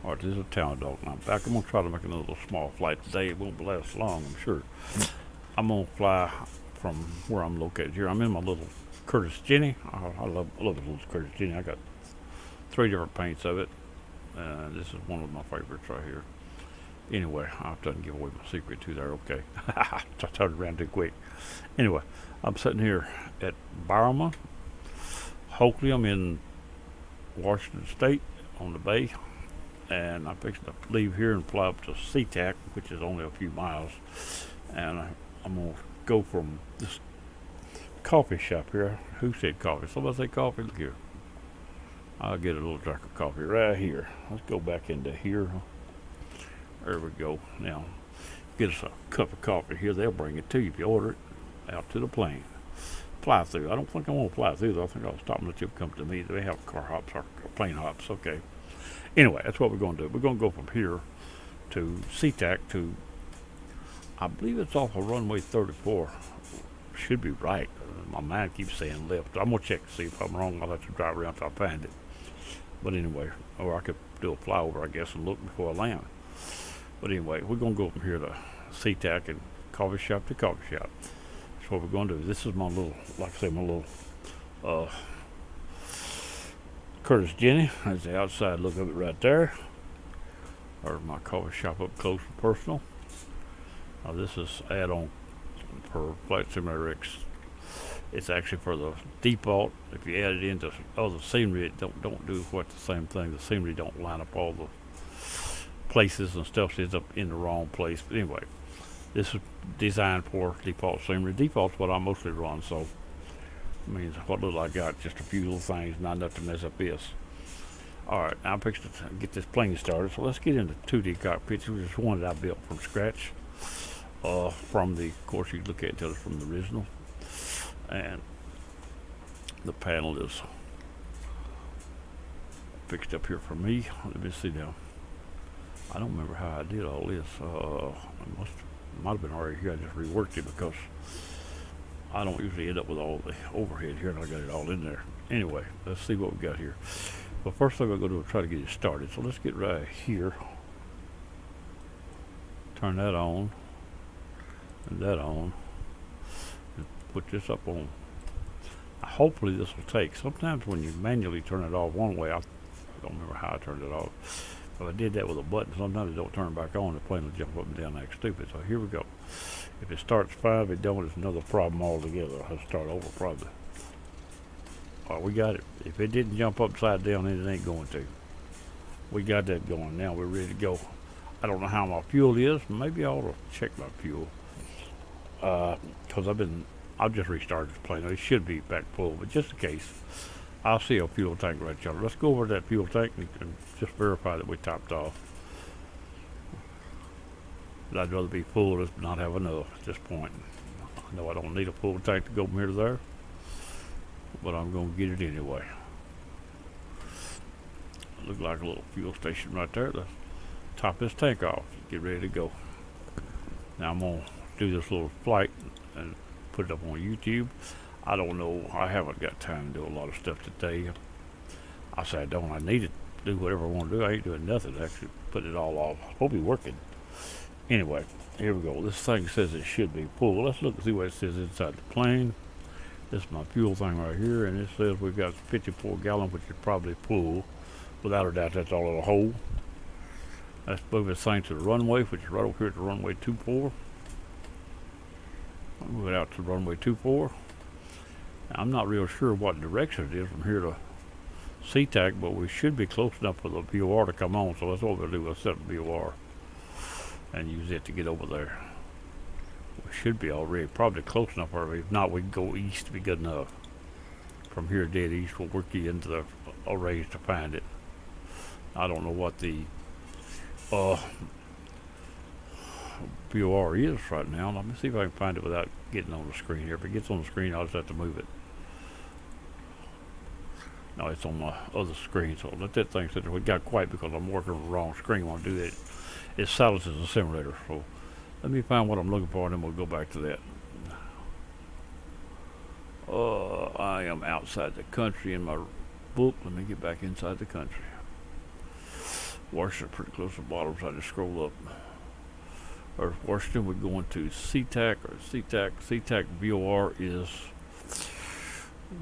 Alright, this is a town dog. Now, back. I'm gonna try to make another little small flight today. It won't last long, I'm sure. I'm gonna fly from where I'm located here. I'm in my little Curtis Jenny. I love this little Curtis Jenny. I got 3 different paints of it, and this is one of my favorites right here. Anyway, I didn't give away my secret too there. Okay, I turned around too quick. Anyway, I'm sitting here at Barama, Hopefully, I'm in Washington State on the bay, and I'm fixing to leave here and fly up to SeaTac, which is only a few miles. And I'm gonna go from this coffee shop here. Who said coffee? Somebody say coffee? Look here. I'll get a little drink of coffee right here. Let's go back into here. There we go. Now, get us a cup of coffee here. They'll bring it to you if you order it out to the plane. Fly through. I don't think I want to fly through, though. I think I'll stop and let you come to me. They have car hops or plane hops. Okay. Anyway, that's what we're going to do. We're going to go from here to SeaTac to, I believe it's off of runway 34. Should be right. My mind keeps saying left. I'm going to check to see if I'm wrong. I'll have to drive around till I find it. But anyway, or I could do a flyover, I guess, and look before I land. But anyway, we're going to go from here to SeaTac and coffee shop to coffee shop. That's what we're going to do. This is my little, like I say, my little Curtis Jenny. That's the outside look of it right there. Or my coffee shop up close and personal. Now this is add-on for Flight Simulator X. It's actually for the default. If you add it into other scenery, it don't do quite the same thing. The scenery don't line up all the places and stuff. Ends up in the wrong place. But anyway, this is designed for default scenery. Default's what I mostly run, so I mean, what little I got, just a few little things, not enough to mess up this. Alright, I'm fixing to get this plane started, so let's get into 2D cockpits, which is one that I built from scratch. From the, of course, you can look at it till it's from the original. And the panel is fixed up here for me. Let me see now. I don't remember how I did all this. It might have been already here. I just reworked it because I don't usually end up with all the overhead here, and I got it all in there. Anyway, let's see what we got here. Well, first thing I'm going to do is try to get it started. So let's get right here. Turn that on. And that on. And put this up on. Hopefully this will take. Sometimes when you manually turn it off one way, I don't remember how I turned it off. But I did that with a button. Sometimes it don't turn back on. The plane will jump up and down like stupid. So here we go. If it starts fine, if it don't, it's another problem altogether. I'll start over probably. All right, we got it. If it didn't jump upside down, then it ain't going to. We got that going. Now we're ready to go. I don't know how my fuel is. Maybe I ought to check my fuel. Because I've just restarted the plane. It should be back full, but just in case, I'll see a fuel tank right here. Let's go over to that fuel tank and just verify that we topped off. But I'd rather be full than not have enough at this point. I know I don't need a full tank to go from here to there, but I'm going to get it anyway. Look like a little fuel station right there. Let's top this tank off. Get ready to go. Now I'm going to do this little flight and put it up on YouTube. I don't know. I haven't got time to do a lot of stuff today. I say I don't. I need to do whatever I want to do. I ain't doing nothing. Actually, put it all off. It's supposed to be working. Anyway, here we go. This thing says it should be full. Let's look and see what it says inside the plane. This is my fuel thing right here, and it says we've got 54 gallons, which is probably full. Without a doubt, that's all it'll hold. Let's move this thing to the runway, which is right over here at the runway 24. I'll move it out to runway 24. I'm not real sure what direction it is from here to SeaTac, but we should be close enough for the VOR to come on, so that's what we'll do. We'll set the VOR and use it to get over there. We should be already probably close enough, or if not, we can go east to be good enough. From here dead east, we'll work you into the arrays to find it. I don't know what the VOR is right now. Let me see if I can find it without getting on the screen here. If it gets on the screen, I'll just have to move it. No, it's on my other screen, so let that thing sit there. We got quiet because I'm working on the wrong screen when I do that. It silences the simulator, so let me find what I'm looking for and then we'll go back to that. I am outside the country in my book. Let me get back inside the country. Washington pretty close to the bottom, so I just scroll up. Or Washington, we're going to SeaTac or SeaTac. SeaTac VOR is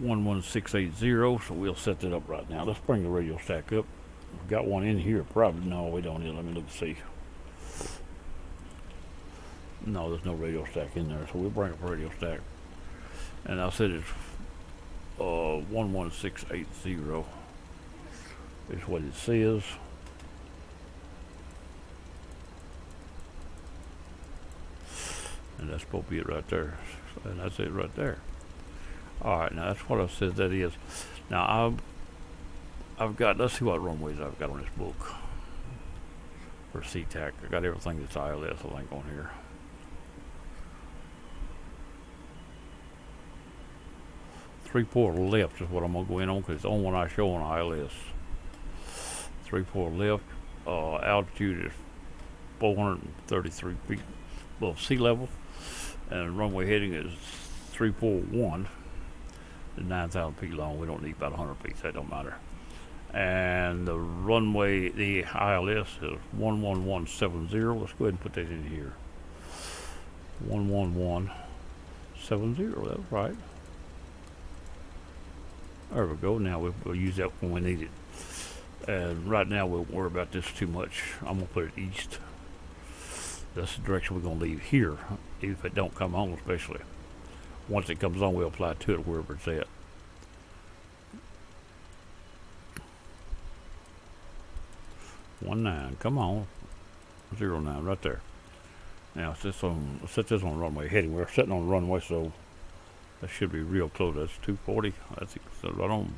11680, so we'll set that up right now. Let's bring the radio stack up. We've got one in here, probably. No, we don't yet. Let me look and see. No, there's no radio stack in there, so we'll bring up a radio stack. And I said it's 11680 is what it says. And that's supposed to be it right there. And that's it right there. Alright, now that's what I said that is. Now I've got, let's see what runways I've got on this book for SeaTac. I got everything that's ILS, I think, on here. Three-port left is what I'm going to go in on, because it's the only one I show on ILS. Three-port left. Altitude is 433 feet above sea level. And runway heading is 341. It's 9,000 feet long. We don't need about 100 feet, so that don't matter. And the runway, the ILS is 11170. Let's go ahead and put that in here. 11170, that's right. There we go. Now we'll use that when we need it. And right now we won't worry about this too much. I'm going to put it east. That's the direction we're going to leave here, if it don't come on especially. Once it comes on, we'll apply to it wherever it's at. One 9, come on. 09, right there. Now let's set this on runway heading. We're sitting on the runway, so that should be real close. That's 240. That's right on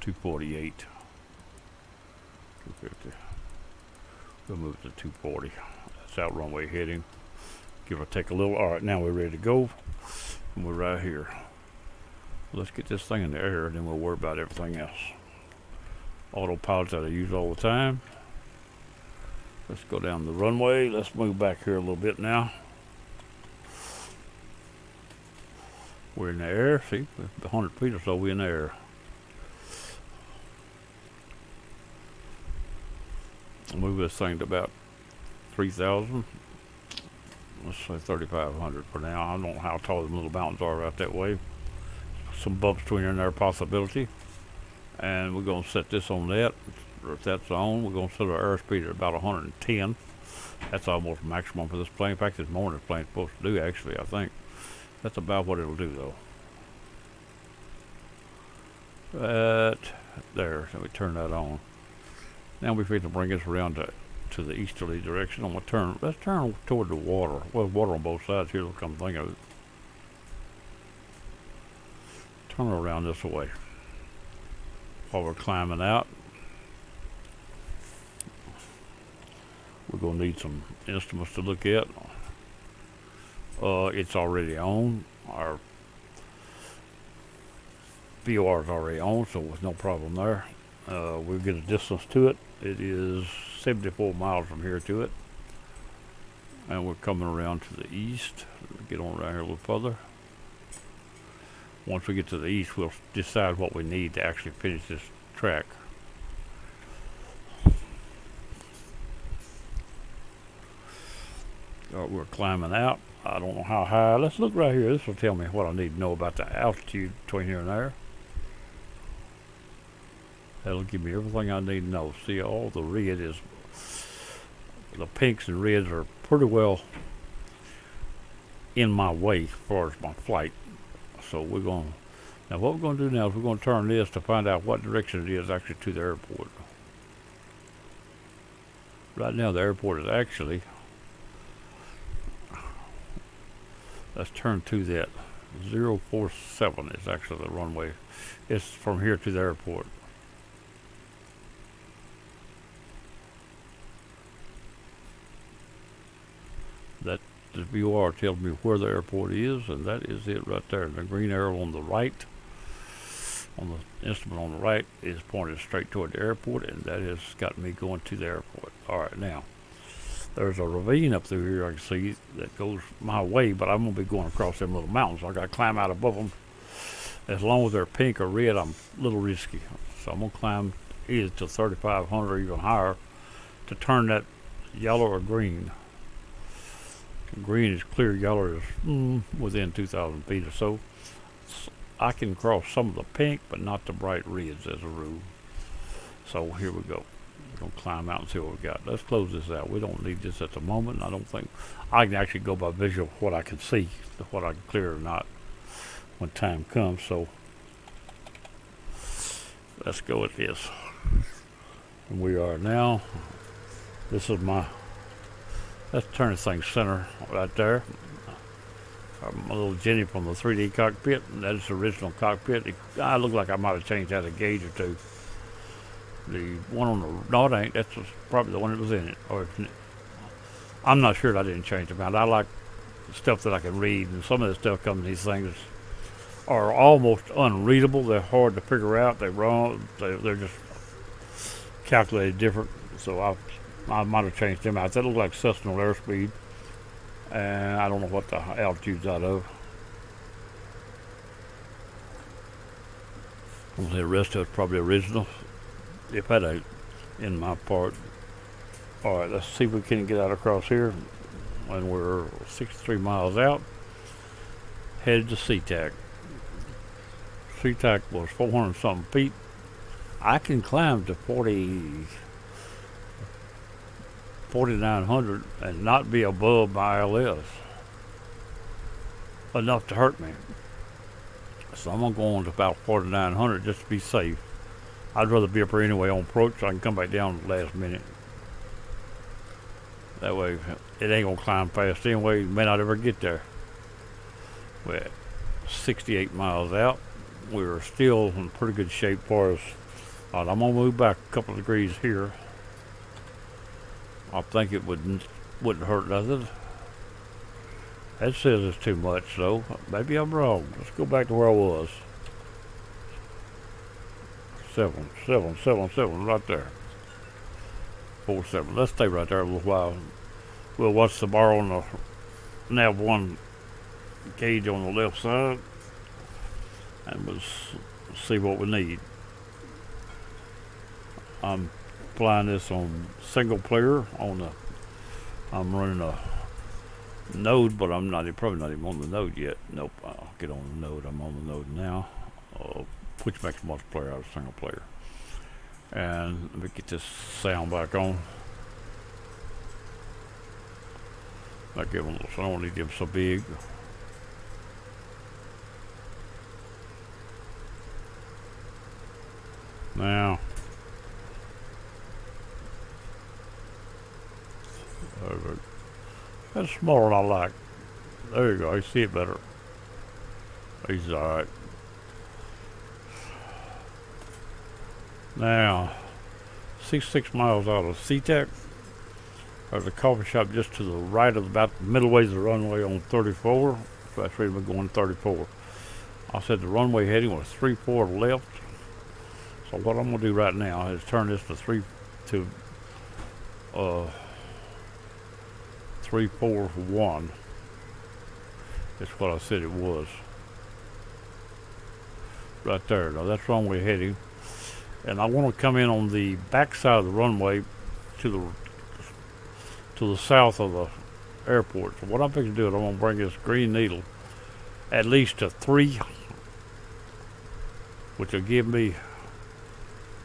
248. 250. We'll move it to 240. That's out runway heading. Give or take a little. All right, now we're ready to go. And we're right here. Let's get this thing in the air, and then we'll worry about everything else. Autopilot that I use all the time. Let's go down the runway. Let's move back here a little bit now. We're in the air. See, 100 feet or so, we're in the air. I'll move this thing to about 3,000. Let's say 3,500 for now. I don't know how tall the little mountains are out that way. Some bumps between there, possibility. And we're going to set this on that. If that's on, we're going to set our airspeed at about 110. That's almost maximum for this plane. In fact, it's more than this plane's supposed to do, actually, I think. That's about what it'll do, though. There, so we turn that on. Now we're going to bring this around to the easterly direction. I'm going to turn, let's turn toward the water. Well, water on both sides here, look, come think of it. Turn it around this way while we're climbing out. We're going to need some instruments to look at. It's already on. Our VOR is already on, so there's no problem there. We'll get a distance to it. It is 74 miles from here to it. And we're coming around to the east. We'll get on around here a little further. Once we get to the east, we'll decide what we need to actually finish this track. We're climbing out. I don't know how high. Let's look right here. This will tell me what I need to know about the altitude between here and there. That'll give me everything I need to know. See, all the red is, the pinks and reds are pretty well in my way as far as my flight. So we're going to, now what we're going to do now is we're going to turn this to find out what direction it is actually to the airport. Right now the airport is actually, let's turn to that. 047 is actually the runway. It's from here to the airport. That the VOR tells me where the airport is, and that is it right there. The green arrow on the right, on the instrument on the right, is pointed straight toward the airport, and that has got me going to the airport. All right, now there's a ravine up through here I can see that goes my way, but I'm gonna be going across them little mountains. So I gotta climb out above them. As long as they're pink or red, I'm a little risky. So I'm gonna climb either to 3,500 or even higher to turn that yellow or green. Green is clear, yellow is within 2,000 feet or so. I can cross some of the pink, but not the bright reds as a rule. So here we go. We're going to climb out and see what we got. Let's close this out. We don't need this at the moment. I don't think I can actually go by visual what I can see, what I can clear or not when time comes. So let's go with this. And we are now. This is my. Let's turn this thing center right there. My little Jenny from the 3D cockpit. That is the original cockpit. I look like I might have changed out a gauge or two. The one on the no, it ain't. That's probably the one that was in it. Or I'm not sure. I didn't change them out. I like stuff that I can read, and some of the stuff comes in these things are almost unreadable. They're hard to figure out. They're wrong. They're just calculated different. So I might have changed them out. That looks like Cessna airspeed, and I don't know what the altitude's out of. The rest of it's probably original. If that ain't in my part. All right, let's see if we can get out across here. And we're 63 miles out, headed to SeaTac. SeaTac was 400 something feet. I can climb to 4,900 and not be above my ILS enough to hurt me. So I'm gonna go on to about 4,900 just to be safe. I'd rather be up here anyway on approach so I can come back down at the last minute. That way it ain't gonna climb fast anyway. You may not ever get there. We're at 68 miles out. We're still in pretty good shape for us. I'm gonna move back a couple of degrees here. I think it wouldn't hurt nothing. That says it's too much, so maybe I'm wrong. Let's go back to where I was. 777 right there. 47. Let's stay right there a little while. We'll watch the bar on the nav 1 gauge on the left side, and we'll see what we need. I'm flying this on single player on the. I'm running a node, but I'm probably not even on the node yet. Nope, I'll get on the node. I'm on the node now, which makes multiplayer out of single player. And let me get this sound back on. I give them, so I don't need them so big. Now, that's smaller than I like. There you go. I see it better. He's all right. Now, 66 miles out of SeaTac. There's a coffee shop just to the right of about the middle ways of the runway on 34. So that's where we're going 34. I said the runway heading was 34 left. So what I'm gonna do right now is turn this to 341. That's what I said it was. Right there. Now that's runway heading. And I want to come in on the back side of the runway to the south of the airport. So what I'm going to do is I'm going to bring this green needle at least to 3, which will give me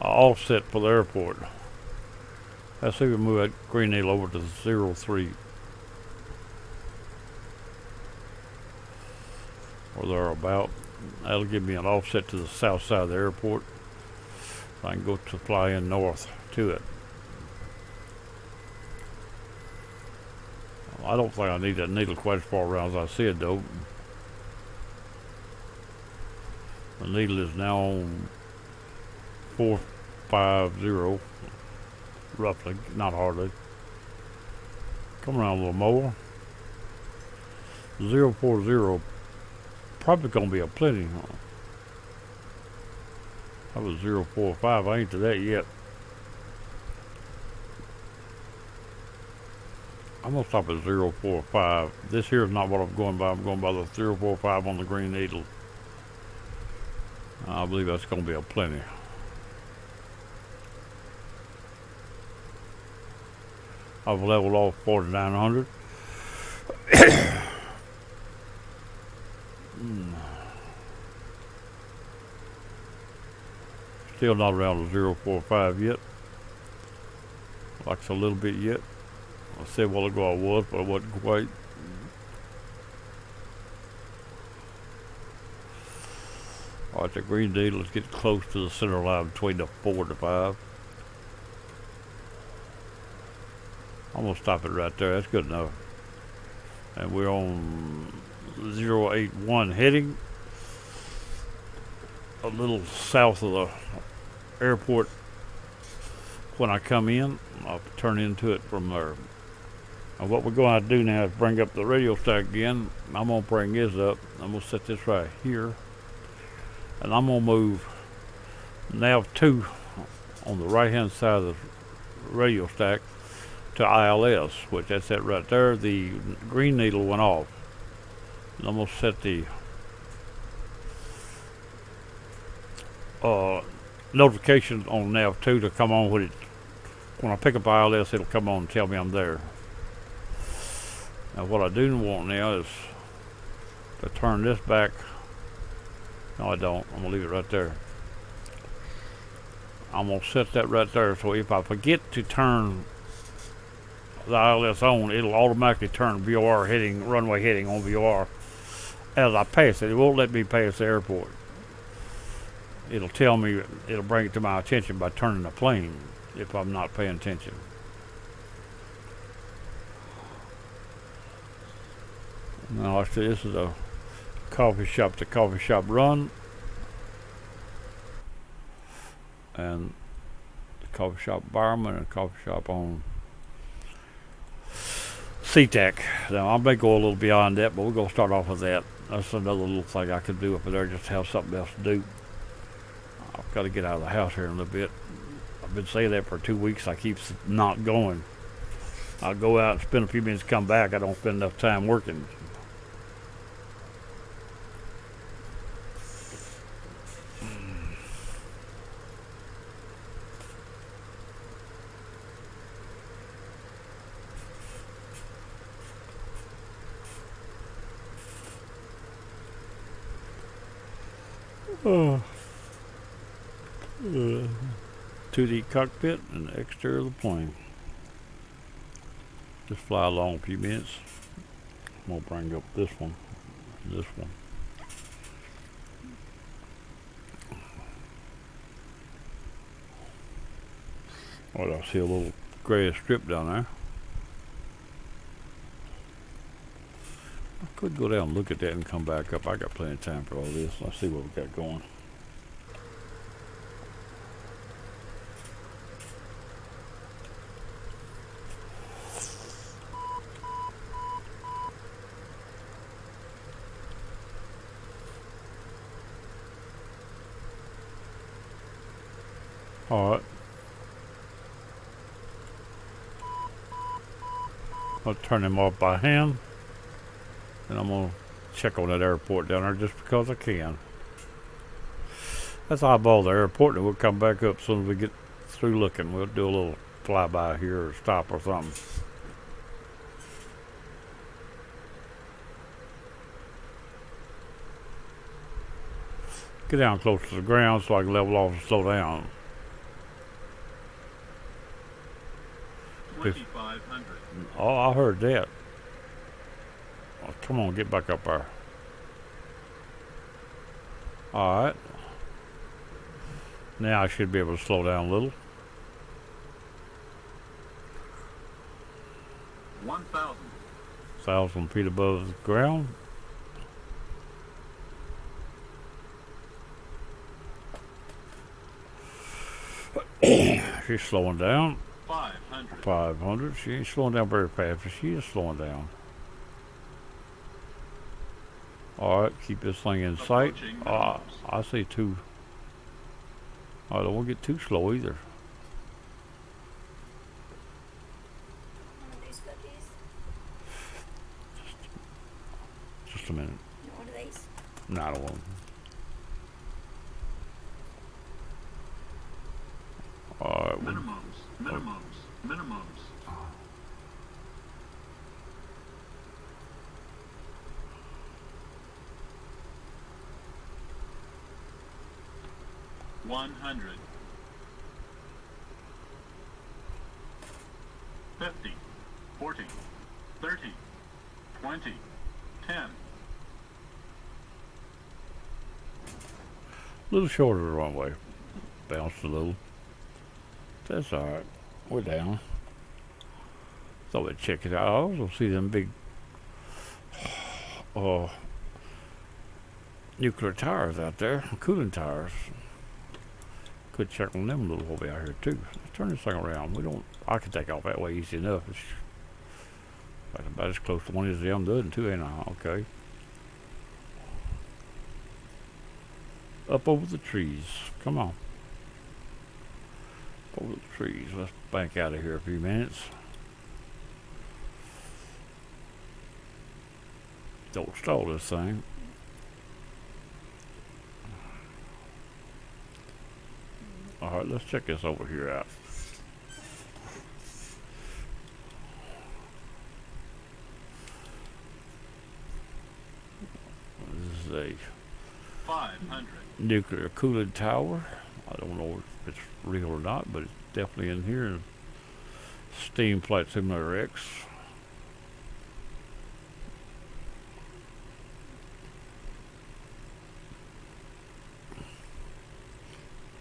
an offset for the airport. Let's see if we move that green needle over to 03. Or thereabout. That'll give me an offset to the south side of the airport. I can go to fly in north to it. I don't think I need that needle quite as far around as I see it though. The needle is now on 450, roughly, not hardly. Come around a little more. 040, probably gonna be a plenty. That was 045. I ain't to that yet. I'm gonna stop at 045. This here is not what I'm going by. I'm going by the 045 on the green needle. I believe that's gonna be a plenty. I've leveled off 4,900. Still not around the 045 yet. Like it's a little bit yet. I said a while ago I was, but I wasn't quite. Alright, the green needle is getting close to the center line between the 4 and the 5. I'm gonna stop it right there. That's good enough. And we're on 081 heading a little south of the airport. When I come in, I'll turn into it from there. And what we're going to do now is bring up the radio stack again. I'm going to bring this up. I'm going to set this right here. And I'm going to move nav 2 on the right hand side of the radio stack to ILS, which that's it right there. The green needle went off. And I'm going to set the notification on nav 2 to come on when it. When I pick up ILS, it'll come on and tell me I'm there. Now what I do want now is to turn this back. No, I don't. I'm going to leave it right there. I'm going to set that right there, so if I forget to turn the ILS on, it'll automatically turn VOR heading, runway heading on VOR as I pass it. It won't let me pass the airport. It'll tell me, it'll bring it to my attention by turning the plane if I'm not paying attention. Now, this is a coffee shop to coffee shop run. And the coffee shop barman and coffee shop on SeaTac. Now, I may go a little beyond that, but we're going to start off with that. That's another little thing I could do up there, just have something else to do. I've got to get out of the house here in a little bit. I've been saying that for 2 weeks. I keep not going. I'll go out and spend a few minutes, come back. I don't spend enough time working. To the cockpit and the exterior of the plane. Just fly along a few minutes. I'm gonna bring up this one and this one. Oh, I see a little gray strip down there. I could go down and look at that and come back up. I got plenty of time for all this. Let's see what we got going. Alright. I'll turn them off by hand. And I'm going to check on that airport down there just because I can. Let's eyeball the airport and we'll come back up as soon as we get through looking. We'll do a little flyby here or stop or something. Get down close to the ground so I can level off and slow down. 2,500. Oh, I heard that. Oh, come on, get back up there. Alright. Now I should be able to slow down a little. 1,000 feet above the ground. She's slowing down. 500. She ain't slowing down very fast, but she is slowing down. Alright, keep this thing in sight. I see two. I don't want to get too slow either. Just a minute. You want one of these? No, I don't want them. Alright. Minimums. 100. 50, 40, 30, 20, 10. A little shorter the runway. Bounced a little. That's alright. We're down. Thought we'd check it out. I also see them big nuclear tires out there, cooling tires. Could check on them a little while we out here too. Let's turn this thing around. I can take off that way easy enough. It's about as close to one as the other two, ain't I? Okay. Up over the trees. Come on. Up over the trees. Let's bank out of here a few minutes. Don't stall this thing. Alright, let's check this over here out. This is a 500. nuclear cooling tower. I don't know if it's real or not, but it's definitely in here. Steam Flight Simulator X.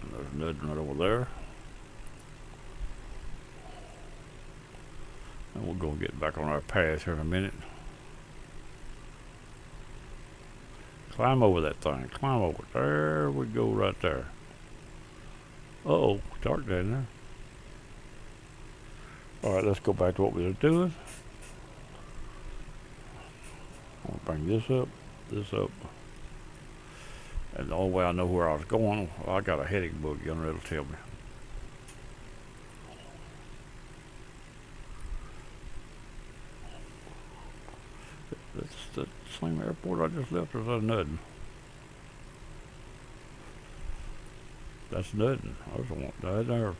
And there's nothing right over there. And we'll go get back on our path here in a minute. Climb over that thing. Climb over. There we go right there. Uh-oh, dark down there. Alright, let's go back to what we were doing. I'll bring this up. And the only way I know where I was going, I got a heading book yonder that'll tell me. That's the same airport I just left, or is that nothing? That's nothing. I just want that there.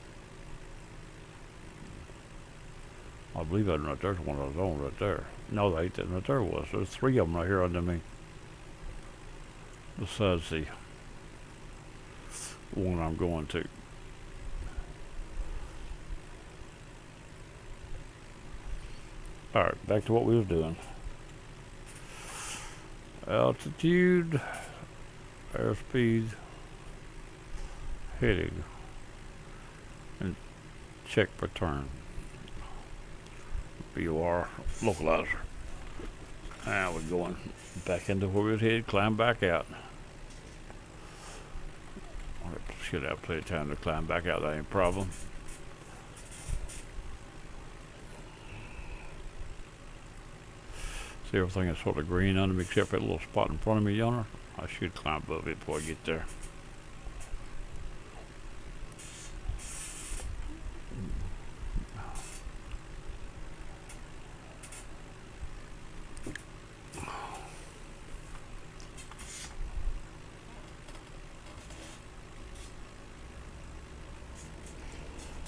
I believe that right there's the one I was on right there. No, that ain't that right there was. There's three of them right here under me. Besides the one I'm going to. Alright, back to what we was doing. Altitude, airspeed, heading, and check return. BOR localizer. Now we're going back into where we was headed, climb back out. Should have plenty of time to climb back out, that ain't a problem. See, everything is sort of green under me except for that little spot in front of me yonder. I should climb above it before I get there.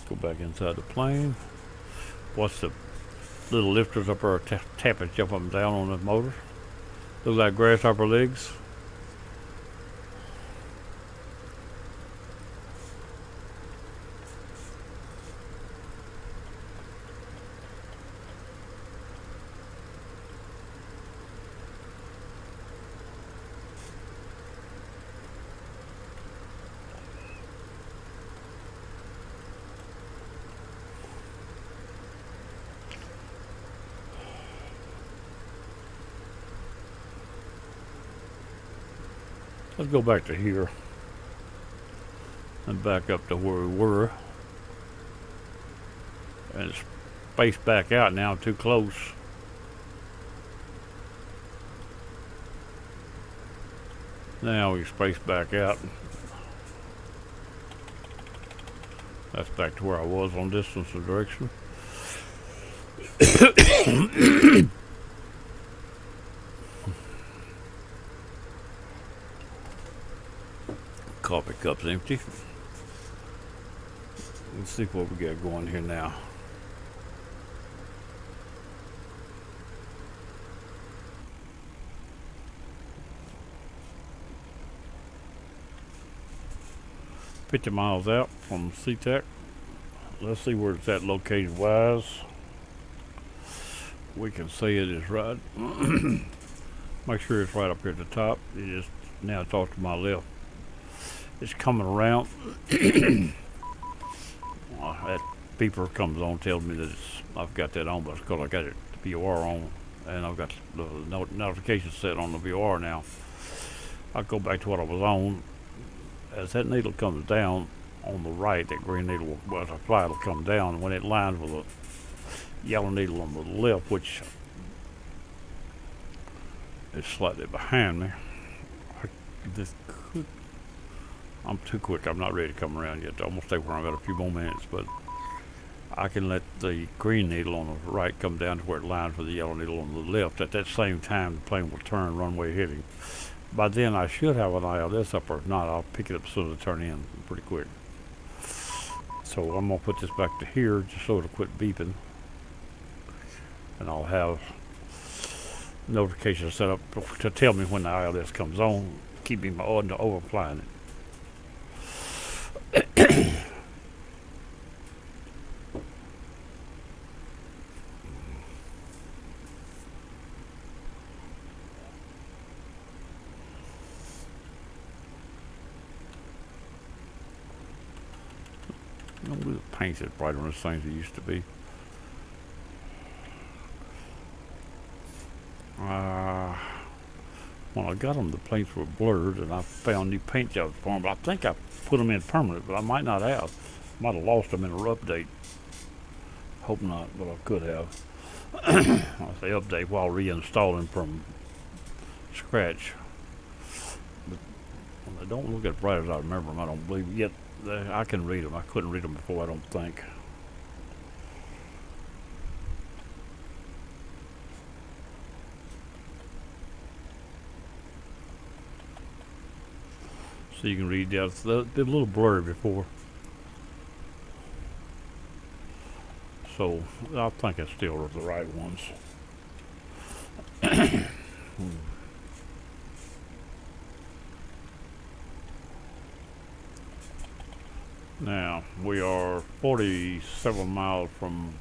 Go back inside the plane. Watch the little lifters up there tapping, jump up and down on the motor. Look like grasshopper legs. Let's go back to here and back up to where we were and space back out now. Too close. Now we space back out. That's back to where I was on distance and direction. Coffee cup's empty. Let's see what we got going here now. 50 miles out from SeaTac. Let's see where it's at located wise. We can say it is right. Make sure it's right up here at the top. It is now. It's off to my left. It's coming around. That beeper comes on, tells me that I've got that on, but it's because I got it the VOR on, and I've got the notification set on the VOR now. I'll go back to what I was on. As that needle comes down on the right, that green needle, well, as I fly, it'll come down. When it lines with a yellow needle on the left, which is slightly behind me, I'm too quick. I'm not ready to come around yet. I'm gonna stay where I've got a few more minutes, but I can let the green needle on the right come down to where it lines with the yellow needle on the left. At that same time, the plane will turn runway heading. By then, I should have an eye on this up, or if not, I'll pick it up as soon as I turn in pretty quick. So I'm gonna put this back to here just so it'll quit beeping, and I'll have notifications set up to tell me when the ILS comes on, keep me on to overflying it. The paint's as bright on this thing as it used to be. When I got them, the paints were blurred, and I found new paint jobs for them, but I think I put them in permanent, but I might not have. Might have lost them in a update. Hope not, but I could have. I say update while reinstalling from scratch. But when they don't look as bright as I remember them, I don't believe yet. I can read them. I couldn't read them before, I don't think. So you can read that. They're a little blurry before. So I think it's still the right ones. Now, we are 47 miles from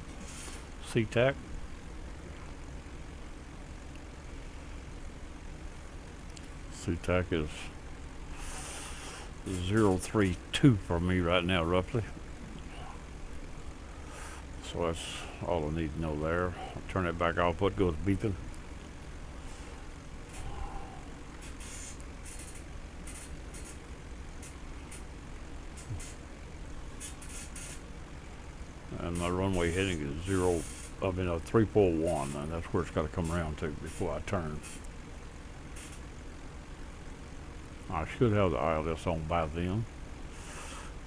SeaTac. SeaTac is 032 for me right now, roughly. So that's all I need to know there. I'll turn it back off, it goes beeping. And my runway heading is 341, and that's where it's got to come around to before I turn. I should have the ILS on by then.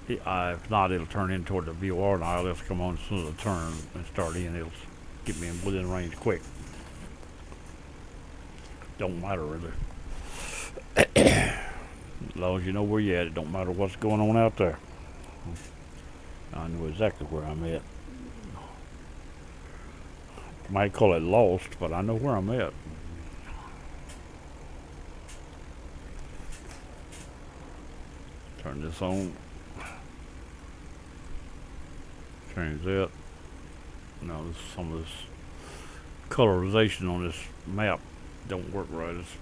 If not, it'll turn in toward the VOR, and the ILS come on as soon as I turn and start in. It'll get me in within range quick. Don't matter really. As long as you know where you're at, it don't matter what's going on out there. I know exactly where I'm at. Might call it lost, but I know where I'm at. Turn this on. Change that. Now some of this colorization on this map don't work right. It's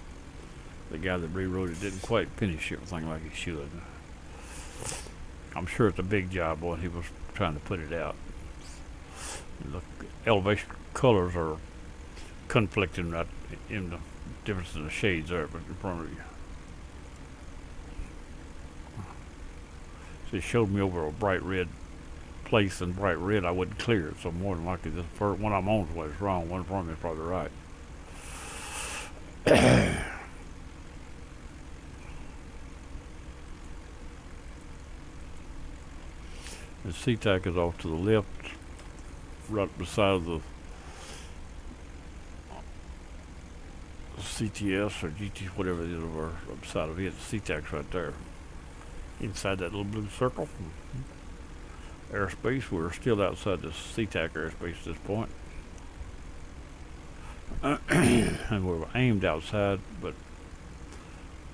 the guy that rewrote it didn't quite finish everything like he should. I'm sure it's a big job when he was trying to put it out. The elevation colors are conflicting right in the difference in the shades there in front of you. So it showed me over a bright red place, and bright red I wouldn't clear it, so more than likely this first one I'm on is what is wrong, one from me is probably right. The SeaTac is off to the left, right beside the CTS or GT, whatever it is, over beside of it. The SeaTac's right there. Inside that little blue circle. Airspace, we're still outside the SeaTac airspace at this point. And we're aimed outside, but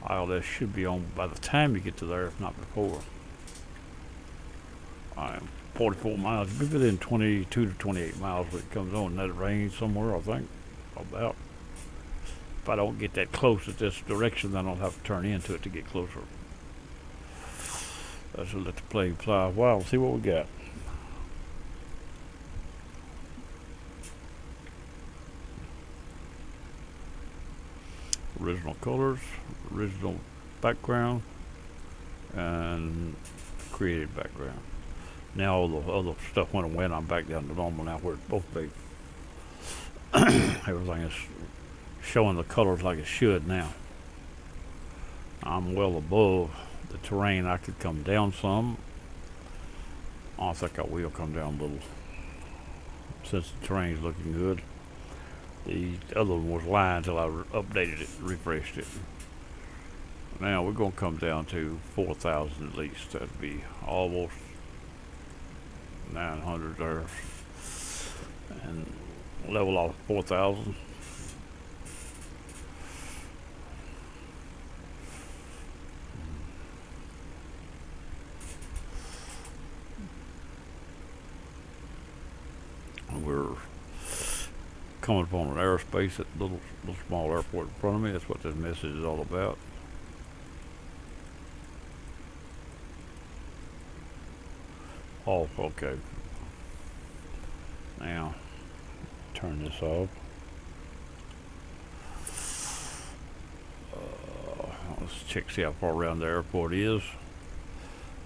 ILS should be on by the time you get to there, if not before. I am 44 miles. Be within 22 to 28 miles when it comes on. That range somewhere, I think. About. If I don't get that close at this direction, then I'll have to turn into it to get closer. Let's let the plane fly a while and see what we got. Original colors, original background, and created background. Now all the other stuff went away and I'm back down to normal now where it's supposed to be. Everything is showing the colors like it should now. I'm well above the terrain. I could come down some. I think I will come down a little since the terrain's looking good. The other one was lying until I updated it, refreshed it. Now we're going to come down to 4,000 at least. That'd be almost 900 there. And level off 4,000. We're coming upon an airspace at little small airport in front of me. That's what this message is all about. Off, okay. Now, turn this off. Let's check, see how far around the airport is.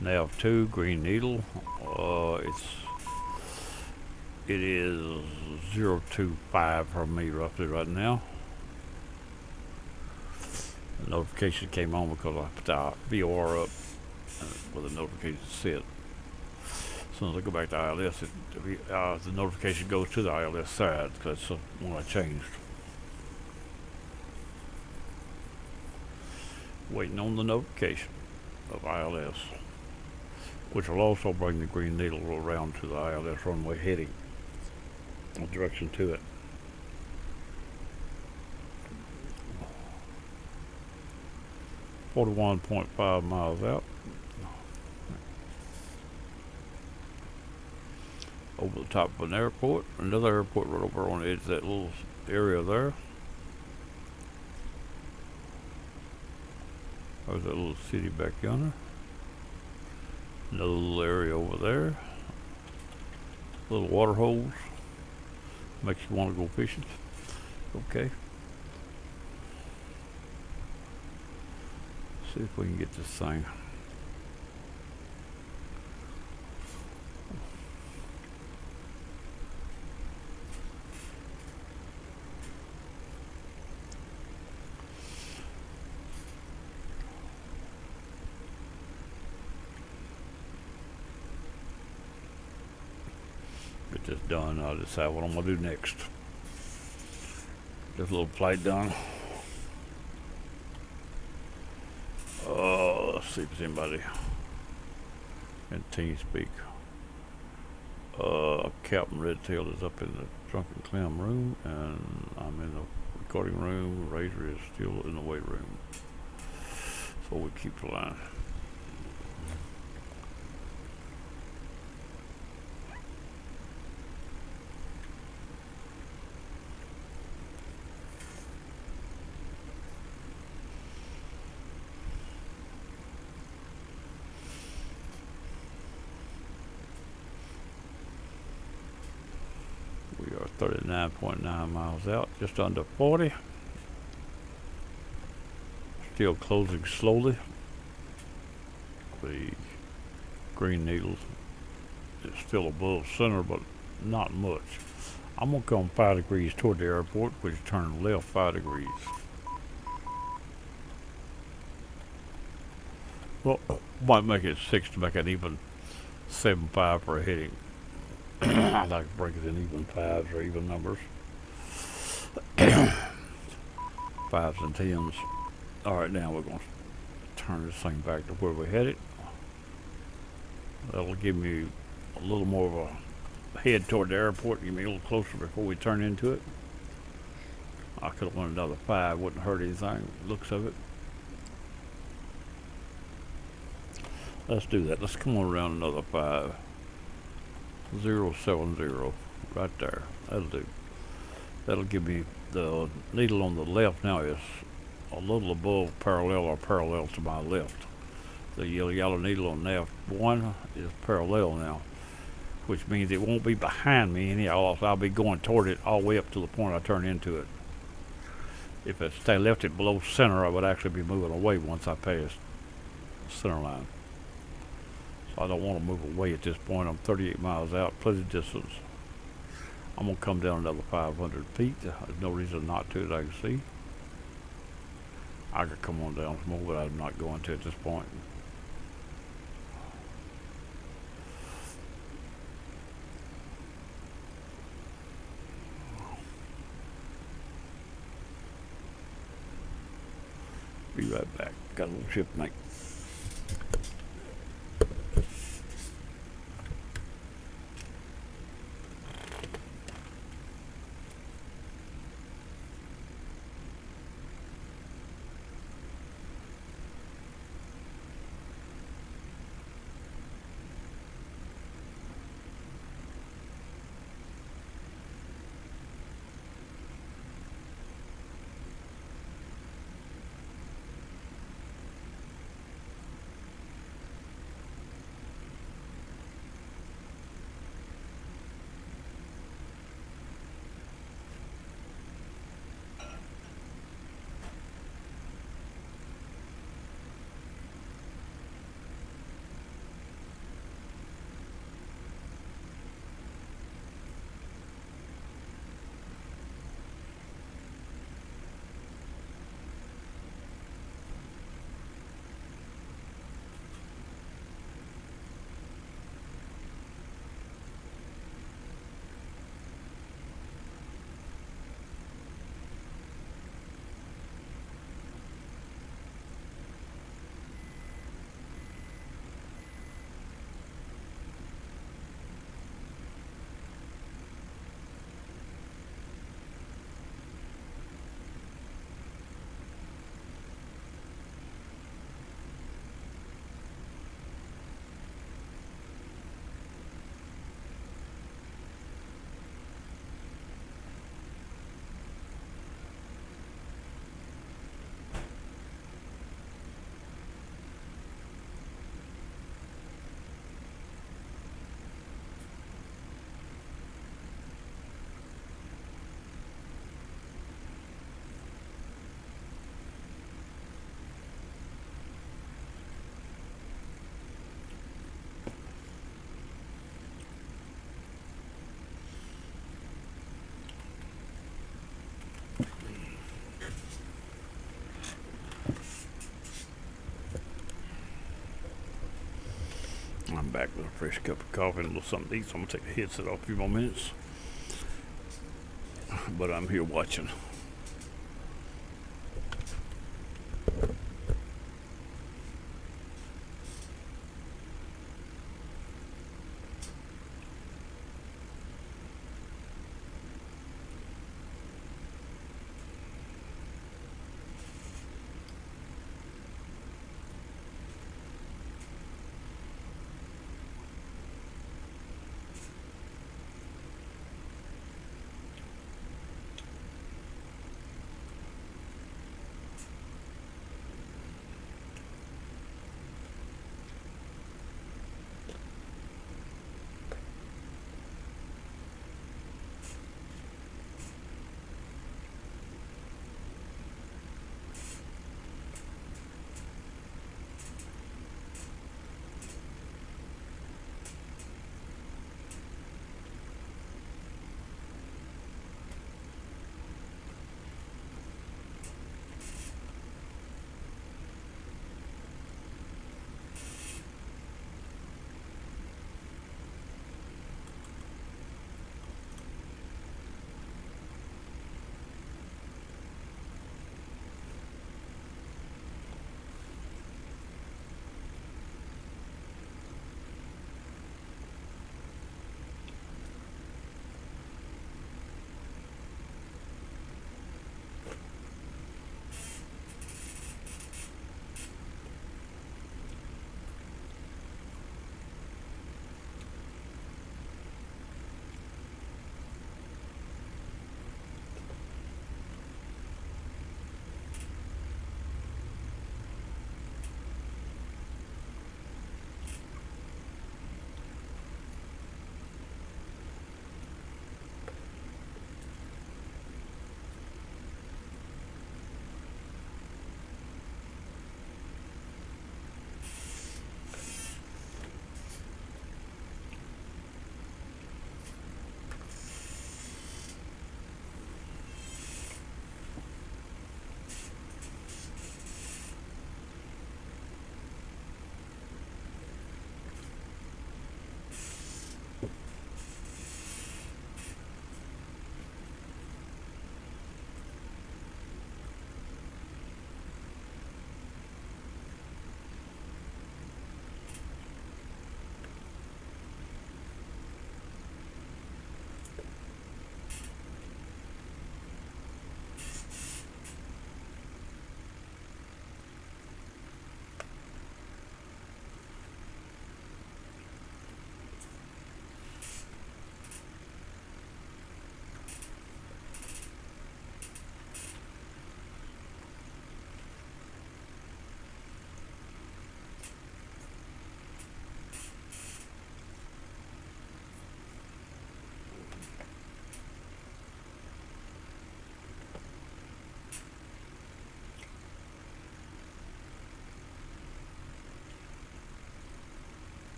Nav 2, Green Needle. It is 025 from me roughly right now. The notification came on because I put the VOR up with the notification set. As soon as I go back to ILS, the notification goes to the ILS side because that's the one I changed. Waiting on the notification of ILS, which will also bring the Green Needle around to the ILS runway heading. Direction to it. .5 miles out. Over the top of an airport. Another airport right over on the edge of that little area there. There's that little city back yonder. Another little area over there. Little water holes. Makes you want to go fishing. Okay. See if we can get this thing. Get this done, I'll decide what I'm going to do next. This little flight done. Let's see if there's anybody in TeamSpeak. Captain Redtail is up in the Drunken Clam room, and I'm in the recording room. Razor is still in the weight room. So we keep flying. We are 39.9 miles out, just under 40. Still closing slowly. The Green Needle is still above center, but not much. I'm gonna come 5 degrees toward the airport, which turn left 5 degrees. Well, might make it 6 to make it even 7.5 for a heading. I like to break it in even 5s or even numbers. 5s and 10s. Alright, now we're going to turn this thing back to where we had it. That'll give me a little more of a head toward the airport, give me a little closer before we turn into it. I could have went another 5, wouldn't hurt anything, looks of it. Let's do that. Let's come on around another 5. 070 right there. That'll do. That'll give me the needle on the left now is a little above parallel or parallel to my left. The yellow needle on F1 is parallel now, which means it won't be behind me any. I'll be going toward it all the way up to the point I turn into it. If I left it below center, I would actually be moving away once I pass the center line. So I don't want to move away at this point. I'm 38 miles out, plenty of distance. I'm going to come down another 500 feet. There's no reason not to, as I can see. I could come on down some more, but I'm not going to at this point. Be right back. Got a little shift to make. I'm back with a fresh cup of coffee and a little something to eat, so I'm going to take the headset off a few more minutes. But I'm here watching.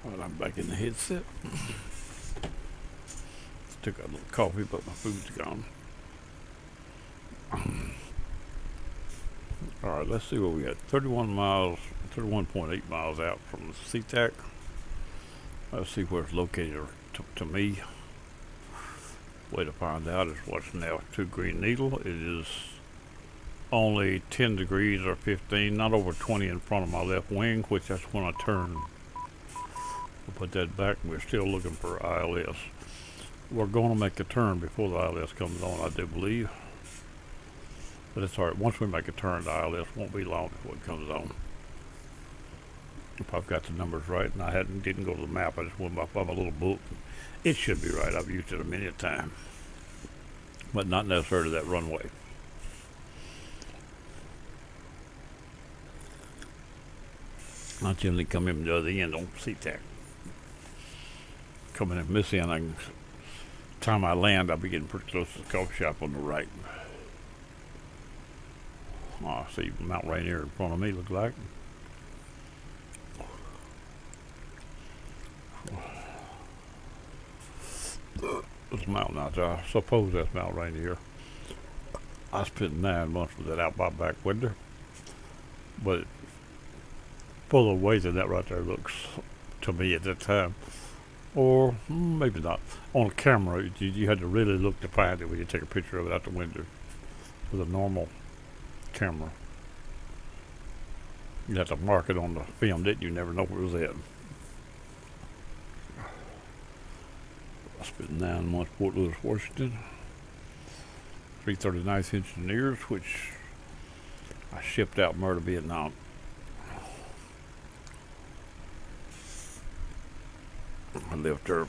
Alright, I'm back in the headset. Took a little coffee, but my food's gone. Alright, let's see what we got. 31 miles, 31.8 miles out from the SeaTac. Let's see where it's located to me. Way to find out is what's now to Green Needle. It is only 10 degrees or 15, not over 20 in front of my left wing, which that's when I turn. We'll put that back. We're still looking for ILS. We're going to make a turn before the ILS comes on, I do believe. But it's alright. Once we make a turn, the ILS won't be long before it comes on. If I've got the numbers right, and I didn't go to the map, I just went by my little book. It should be right. I've used it a many a time, but not necessarily that runway. I generally come in the other end on SeaTac. Coming in from this end, time I land, I'll be getting pretty close to the coffee shop on the right. Oh, I see Mount Rainier in front of me, look like. There's a mountain out there. I suppose that's Mount Rainier. I spent 9 months with that out my back window. But full of ways that right there looks to me at that time. Or maybe not. On a camera, you had to really look to find it when you take a picture of it out the window with a normal camera. You have to mark it on the film, didn't you? Never know where it was at. I spent 9 months Fort Lewis, Washington. 339th Engineers, which I shipped out Murder, Vietnam. I left there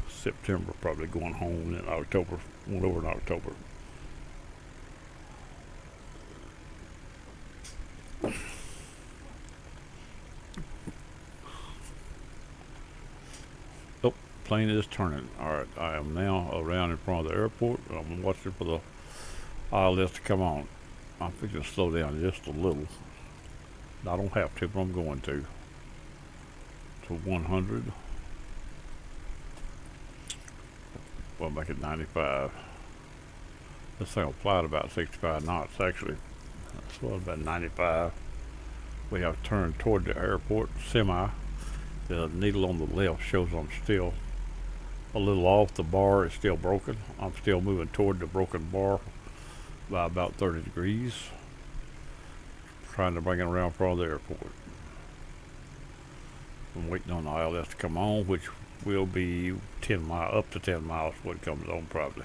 September, probably going home in October. Went over in October. Oh, plane is turning. Alright, I am now around in front of the airport. I'm watching for the ILS to come on. I'm fixing to slow down just a little. I don't have to, but I'm going to. 100. Well, make it 95. This thing will fly at about 65 knots, actually. That's what, about 95. We have turned toward the airport semi. The needle on the left shows I'm still a little off. The bar is still broken. I'm still moving toward the broken bar by about 30 degrees. Trying to bring it around for the airport. I'm waiting on the ILS to come on, which will be up to 10 miles when it comes on, probably.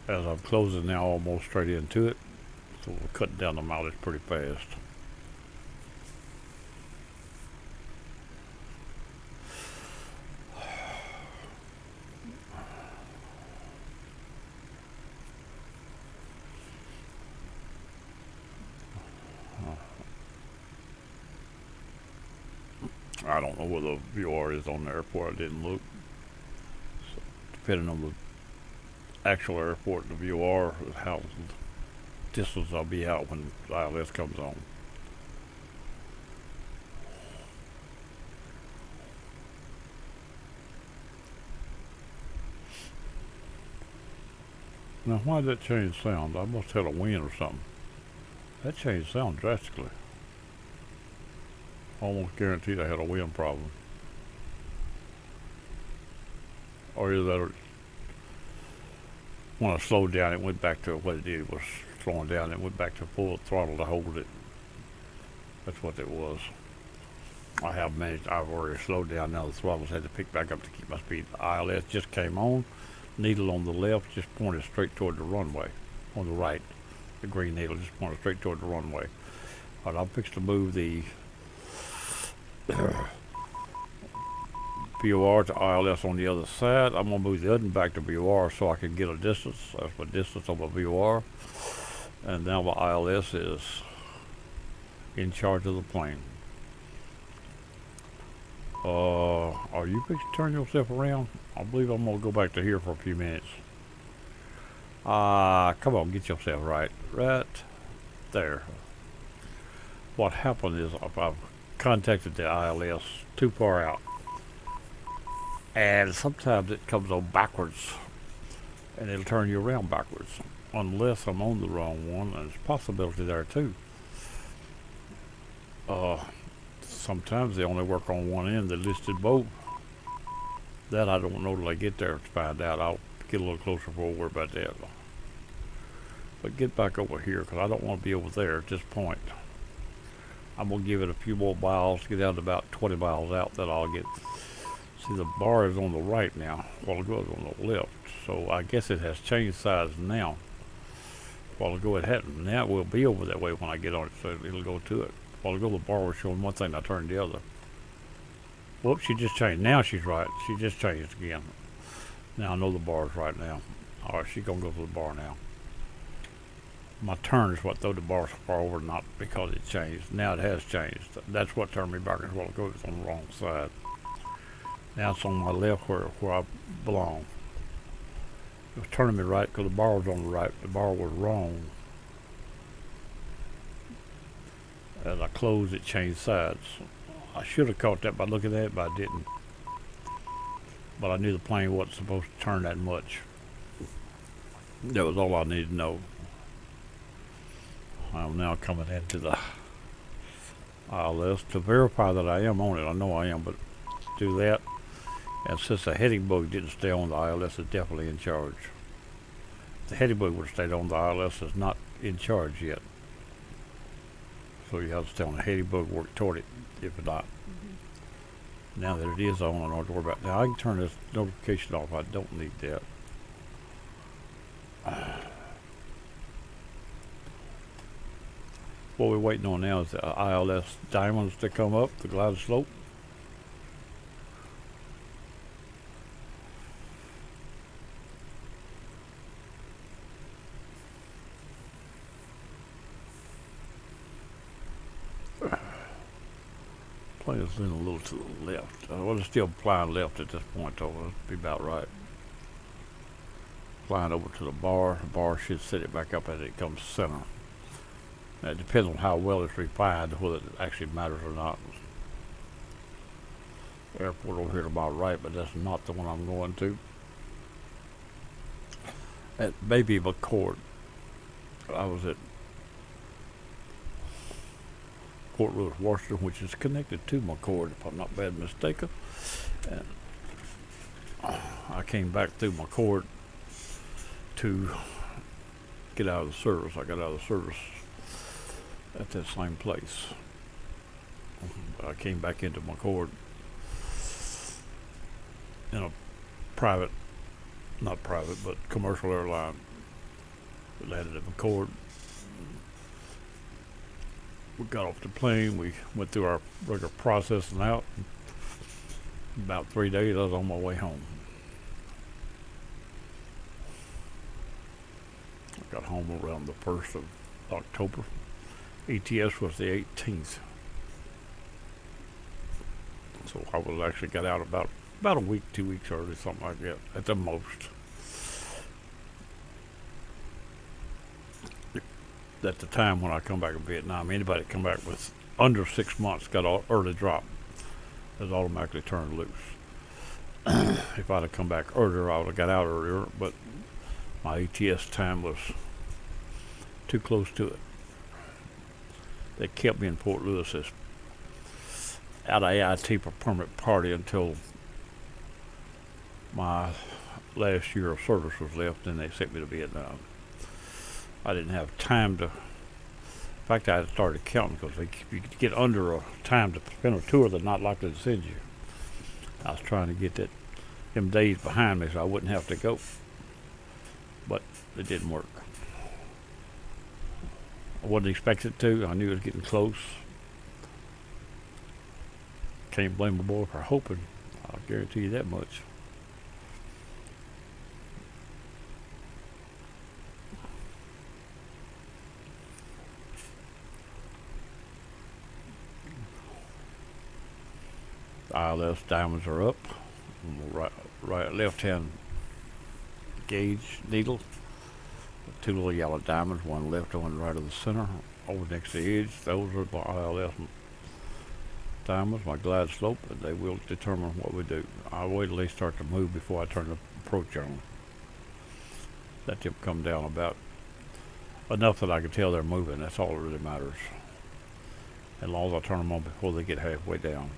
As I'm closing now, almost straight into it, so we're cutting down the mileage pretty fast. I don't know where the VOR is on the airport. I didn't look. So, depending on the actual airport, the VOR is how distance I'll be out when the ILS comes on. Now, why did that change sound? I must have had a wind or something. That changed sound drastically. Almost guaranteed I had a wind problem. Or either that, or when I slowed down, it went back to what it did. Was slowing down, it went back to full throttle to hold it. That's what it was. I've already slowed down. Now the throttle's had to pick back up to keep my speed. The ILS just came on. Needle on the left just pointed straight toward the runway. On the right, the green needle just pointed straight toward the runway. All right, I'm fixed to move the VOR to ILS on the other side. I'm going to move the other back to VOR so I can get a distance. That's my distance on my VOR. And now my ILS is in charge of the plane. Are you fixing to turn yourself around? I believe I'm going to go back to here for a few minutes. Come on, get yourself right. Right there. what happened is if I've contacted the ILS too far out, and sometimes it comes on backwards, and it'll turn you around backwards, unless I'm on the wrong one, and there's a possibility there too. Sometimes they only work on one end, they listed both. That I don't know till I get there to find out. I'll get a little closer before I worry about that. But get back over here, because I don't want to be over there at this point. I'm going to give it a few more miles, get out to about 20 miles out, then I'll get... See, the bar is on the right now, while ago it was on the left. So I guess it has changed size now. While ago it hadn't. Now it will be over that way when I get on it, so it'll go to it. While ago the bar was showing one thing, I turned the other. Whoops, she just changed. Now she's right. She just changed again. Now I know the bar's right now. Alright, she's going to go to the bar now. My turn is what threw the bar so far over, not because it changed. Now it has changed. That's what turned me back as well ago. It's on the wrong side. Now it's on my left where I belong. It was turning me right because the bar was on the right. The bar was wrong. As I closed, it changed sides. I should have caught that by looking at it, but I didn't. But I knew the plane wasn't supposed to turn that much. That was all I needed to know. I'm now coming into the ILS to verify that I am on it. I know I am, but do that. And since the heading bug didn't stay on the ILS, it's definitely in charge. If the heading bug would have stayed on the ILS, it's not in charge yet. So you have to stay on the heading bug, work toward it, if not. Now that it is on, I don't have to worry about it. Now I can turn this notification off. I don't need that. What we're waiting on now is the ILS diamonds to come up, the glide slope. Plane is leaning a little to the left. Well, it's still flying left at this point, though. It'll be about right. Flying over to the bar. The bar should set it back up as it comes center. Now, it depends on how well it's refined, whether it actually matters or not. Airport over here to my right, but that's not the one I'm going to. At Baby McCord. I was at Port Louis, Washington, which is connected to McCord, if I'm not bad mistaken. And I came back through McCord to get out of the service. I got out of the service at that same place. I came back into McCord in a private, not private, but commercial airline. We landed at McCord. We got off the plane. We went through our regular processing out. About 3 days, I was on my way home. I got home around the 1st of October. ETS was the 18th. So I was actually got out about a week, 2 weeks early, something like that, at the most. At the time when I come back to Vietnam, anybody come back with under 6 months got an early drop. It's automatically turned loose. If I'd have come back earlier, I would have got out earlier, but my ETS time was too close to it. They kept me in Fort Lewis as out of AIT for permanent party until my last year of service was left, and they sent me to Vietnam. I didn't have time to. In fact, I had started counting because if you get under a time to spend a tour, they're not likely to send you. I was trying to get them days behind me so I wouldn't have to go, but it didn't work. I wasn't expected to. I knew it was getting close. Can't blame a boy for hoping. I'll guarantee you that much. The ILS diamonds are up. Right, left-hand gauge needle. 2 little yellow diamonds, one left, one right of the center. over next to the edge. Those are my ILS timers, my glide slope, and they will determine what we do. I wait till they start to move before I turn the approach on. Let them come down about enough that I can tell they're moving. That's all that really matters. As long as I turn them on before they get halfway down.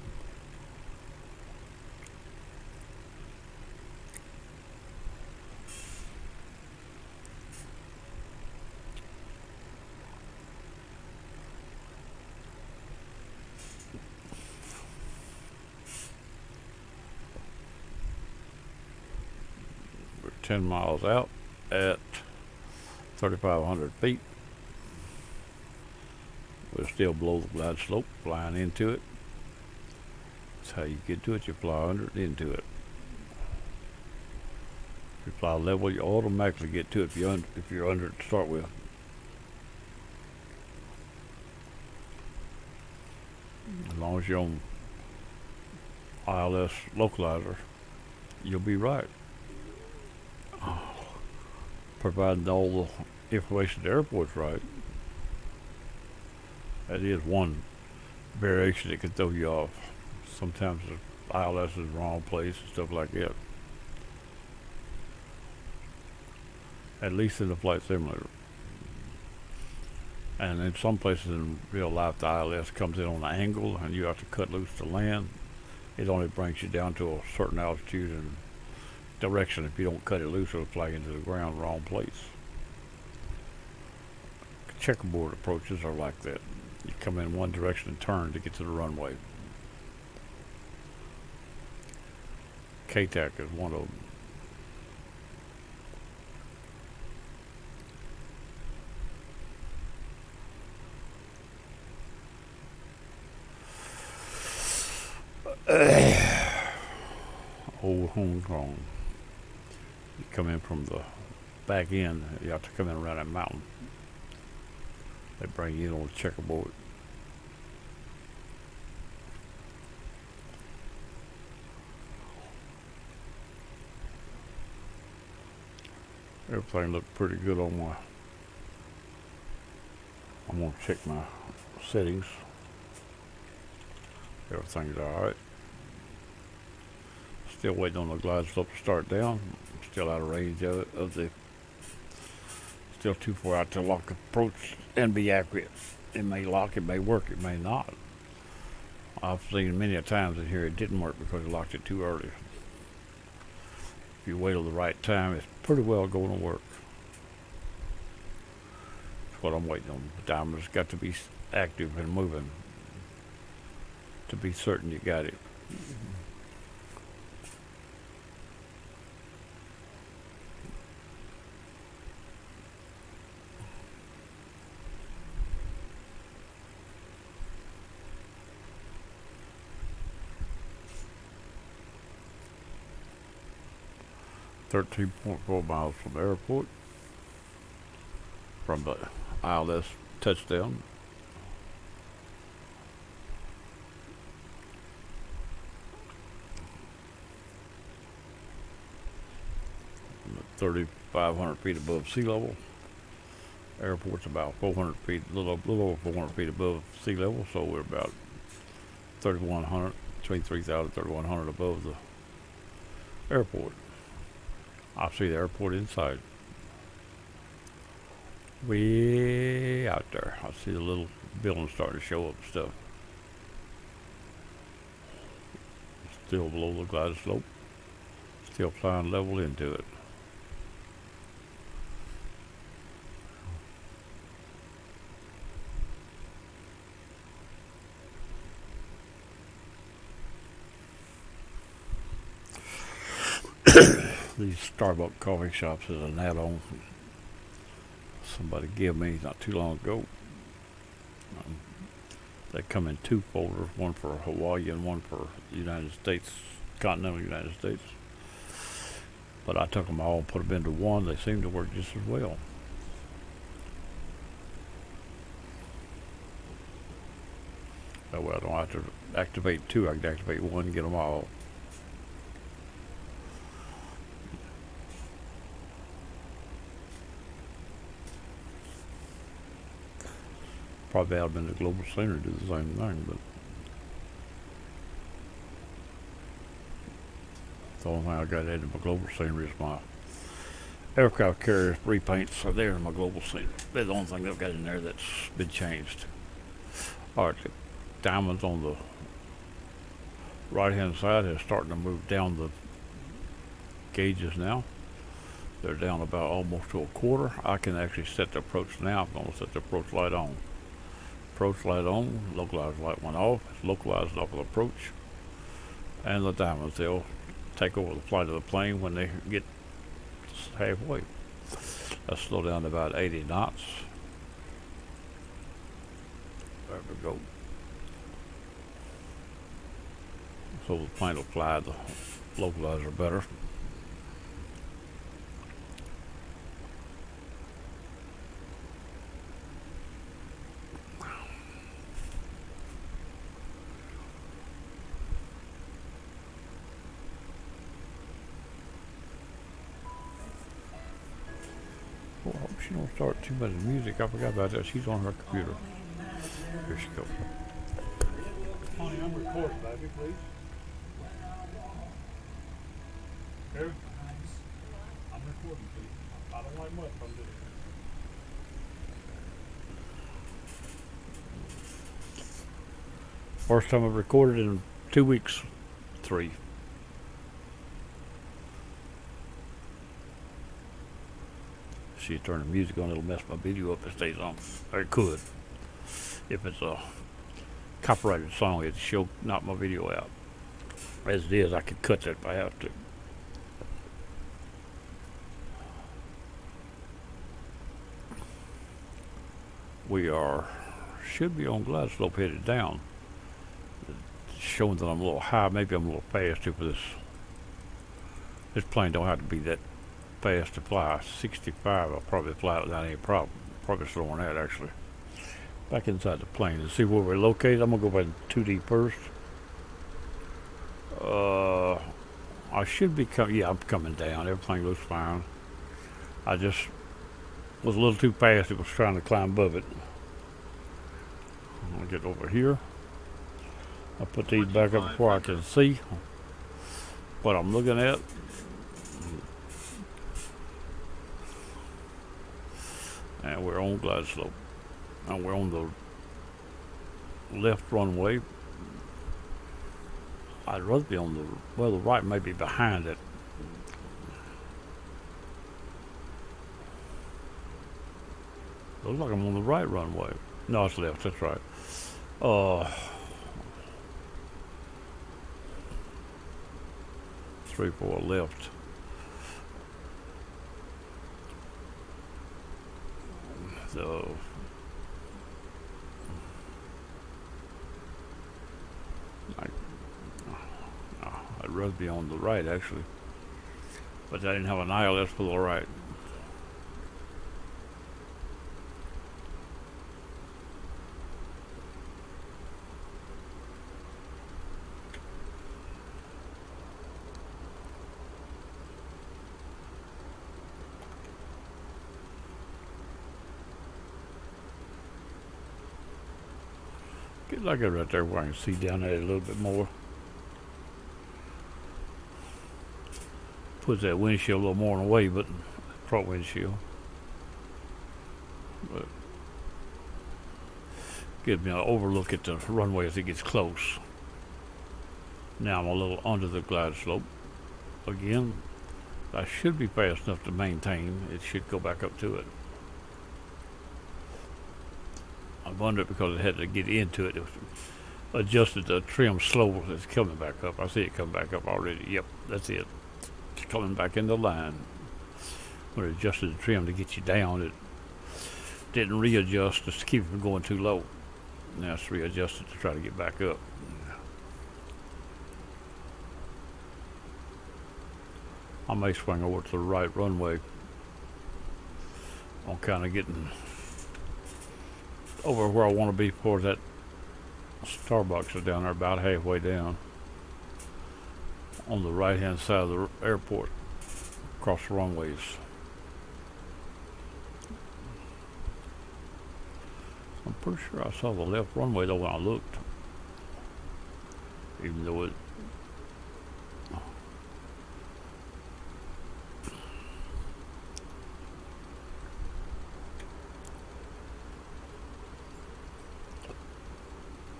We're 10 miles out at 3,500 feet. We're still below the glide slope, flying into it. That's how you get to it. You fly under it, into it. If you fly level, you automatically get to it if you're under it to start with. As long as you're on ILS localizer, you'll be right. Providing all the information at the airport's right. That is one variation that can throw you off. Sometimes the ILS is the wrong place and stuff like that. At least in the flight simulator. And in some places in real life, the ILS comes in on an angle and you have to cut loose to land. It only brings you down to a certain altitude and direction. If you don't cut it loose, it'll fly into the ground, wrong place. Checkerboard approaches are like that. You come in one direction and turn to get to the runway. KTAC is one of them. Old Hong Kong. You come in from the back end, you have to come in around that mountain. They bring you in on the checkerboard. Everything looked pretty good on my. I'm gonna check my settings. Everything's alright. Still waiting on the glide slope to start down. Still out of range of the. Still too far out to lock approach and be accurate. It may lock, it may work, it may not. I've seen many a times in here it didn't work because it locked it too early. If you wait till the right time, it's pretty well going to work. That's what I'm waiting on. The timer's got to be active and moving to be certain you got it. .4 miles from the airport, from the ILS touchdown. I'm at 3,500 feet above sea level. Airport's about 400 feet, a little over 400 feet above sea level, so we're about 3,100, between 3,000 and 3,100 above the airport. I see the airport inside. Way out there. I see the little buildings starting to show up and stuff. Still below the glide slope. Still flying level into it. These Starbucks coffee shops is an add-on somebody gave me not too long ago. They come in two folders, one for Hawaii and one for United States, continental United States. But I took them all and put them into one. They seem to work just as well. That way I don't have to activate two. I can activate one and get them all. Probably out in the global scenery do the same thing, but the only thing I got added in my global scenery is my aircraft carrier repaints. So they're in my global scenery. They're the only thing I've got in there that's been changed. Alright, the diamonds on the right hand side is starting to move down the gauges now. They're down about almost to a quarter. I can actually set the approach now. I'm going to set the approach light on. Approach light on, localized light went off. It's localized off of the approach. And the diamonds, they'll take over the flight of the plane when they get halfway. Let's slow down to about 80 knots. There we go. So the plane will fly the localizer better. Oh, I hope she don't start too much music. I forgot about that. She's on her computer. Here she goes. Honey, I'm recording, baby, please. Here? I'm recording, please. I don't like much, I'm doing it. First time I've recorded in 2 weeks. 3. She turned the music on, it'll mess my video up if it stays on. Or it could. If it's a copyrighted song, it'll show knock my video out. As it is, I could cut that if I have to. We should be on glide slope headed down. It's showing that I'm a little high, maybe I'm a little fast too for this. This plane don't have to be that fast to fly. 65, I'll probably fly it without any problem. Probably slower than that actually. Back inside the plane and see where we're located. I'm gonna go by 2D first. I should be yeah, I'm coming down. Everything looks fine. I just was a little too fast. It was trying to climb above it. I'm gonna get over here. I'll put these back up before I can see what I'm looking at. And we're on glide slope. And we're on the left runway. I'd rather be on the right may be behind it. Looks like I'm on the right runway. No, it's left, that's right. 3, 4 left. So I'd rather be on the right actually, but I didn't have an ILS for the right. Get like it right there where I can see down there a little bit more. Puts that windshield a little more in the way, but front windshield. But gives me an overlook at the runway as it gets close. Now I'm a little under the glide slope. Again, I should be fast enough to maintain. It should go back up to it. I wonder because it had to get into it. It was adjusted the trim slow. It's coming back up. I see it come back up already. Yep, that's it. It's coming back in the line. When it adjusted the trim to get you down, it didn't readjust just to keep it from going too low. Now it's readjusted to try to get back up. I may swing over to the right runway. I'm kind of getting over where I want to be before that Starbucks is down there about halfway down on the right hand side of the airport across the runways. I'm Pretty sure I saw the left runway though when I looked. Even though it.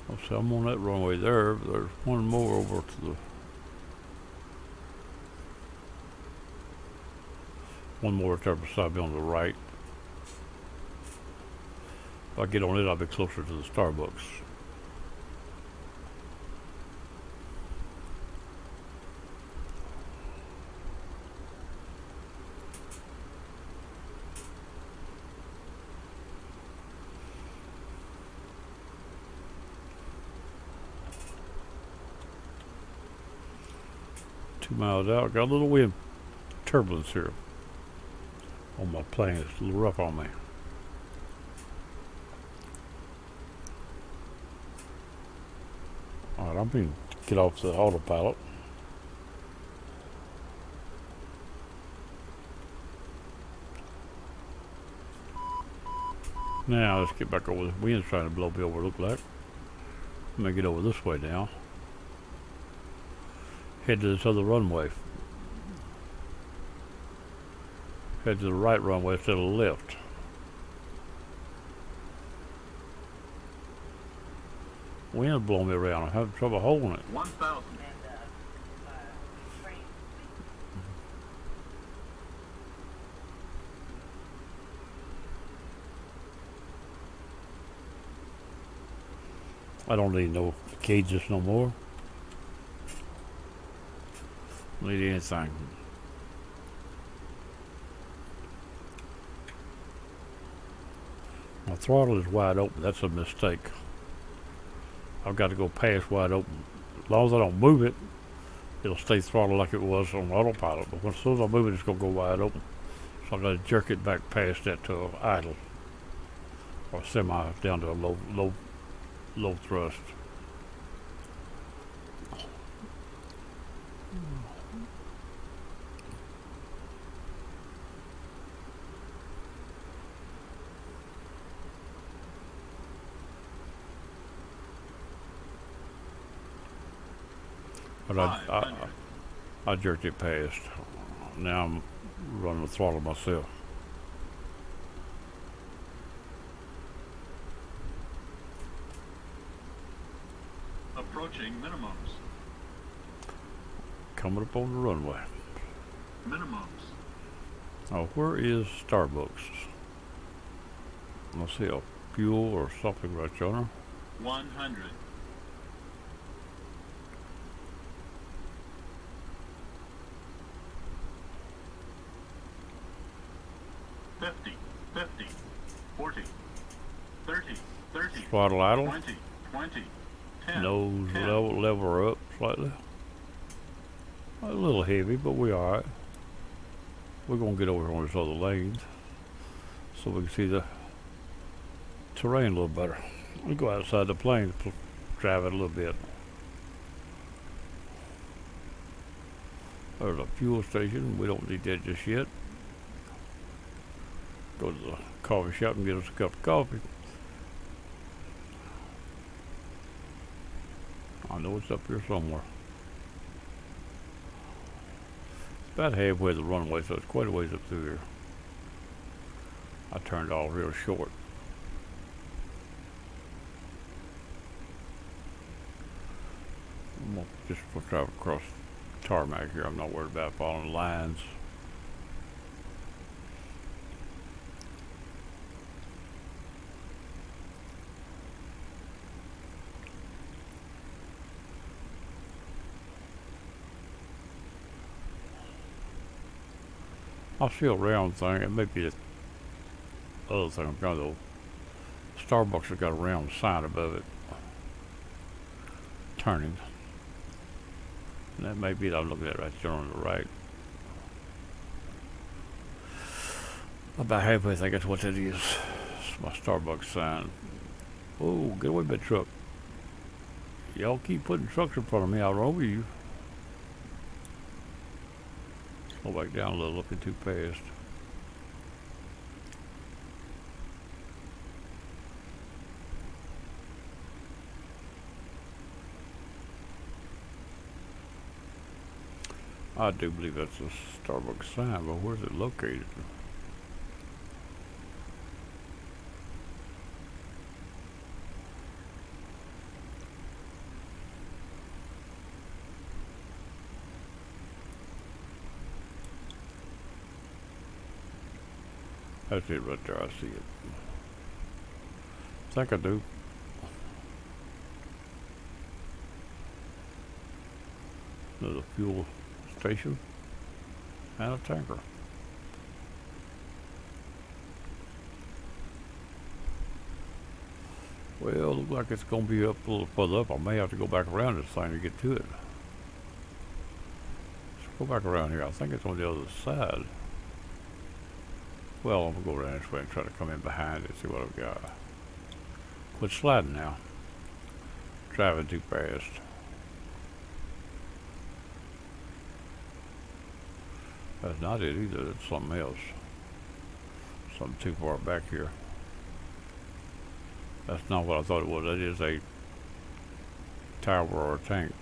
I'll say I'm on that runway there, but there's one more over to the. One more right there beside me on the right. If I get on it, I'll be closer to the Starbucks. Miles out. Got a little wind turbulence here on my plane. It's a little rough on me. Alright, I'm going to get off the autopilot. Now let's get back over. The wind's trying to blow me over, look like. I'm going to get over this way now. Head to this other runway. Head to the right runway instead of the left. Wind's blowing me around. I'm having trouble holding it. 1,000. I don't need no cages no more. Need anything. My throttle is wide open. That's a mistake. I've got to go past wide open. As long as I don't move it, it'll stay throttled like it was on autopilot. But as soon as I move it, it's going to go wide open. So I've got to jerk it back past that to idle or semi down to a low thrust. But I jerked it past. Now I'm running the throttle myself. Approaching minimums. Coming up on the runway. Minimums. Oh, where is Starbucks? I see a fuel or something right yonder. 100. 50, 50, 40, 30, 30, Throttle idle. 20, 20, 10, Nose 10. level her up slightly. A little heavy, but we alright. We're gonna get over on this other lane so we can see the terrain a little better. We go outside the plane to drive it a little bit. There's a fuel station. We don't need that just yet. Go to the coffee shop and get us a cup of coffee. I know it's up here somewhere. It's about halfway the runway, so it's quite a ways up through here. I turned all real short. I'm gonna just drive across tarmac here. I'm not worried about following lines. I see a round thing. It may be the other thing I'm trying to. Starbucks has got a round sign above it. Turning. And that may be it I'm looking at right there on the right. About halfway, I think that's what that is. It's my Starbucks sign. Oh, get away from that truck. Y'all keep putting trucks in front of me. I'll run over you. Go back down a little, looking too fast. I do believe that's a Starbucks sign, but where's it located? That's it right there, I see it. I think I do. There's a fuel station and a tanker. Well, look like it's gonna be up a little further up. I may have to go back around this thing to get to it. Let's go back around here. I think it's on the other side. Well, I'm gonna go around this way and try to come in behind it, see what I've got. Quit sliding now. Driving too fast. That's not it either, it's something else. Something too far back here. That's not what I thought it was. That is a tower or a tank.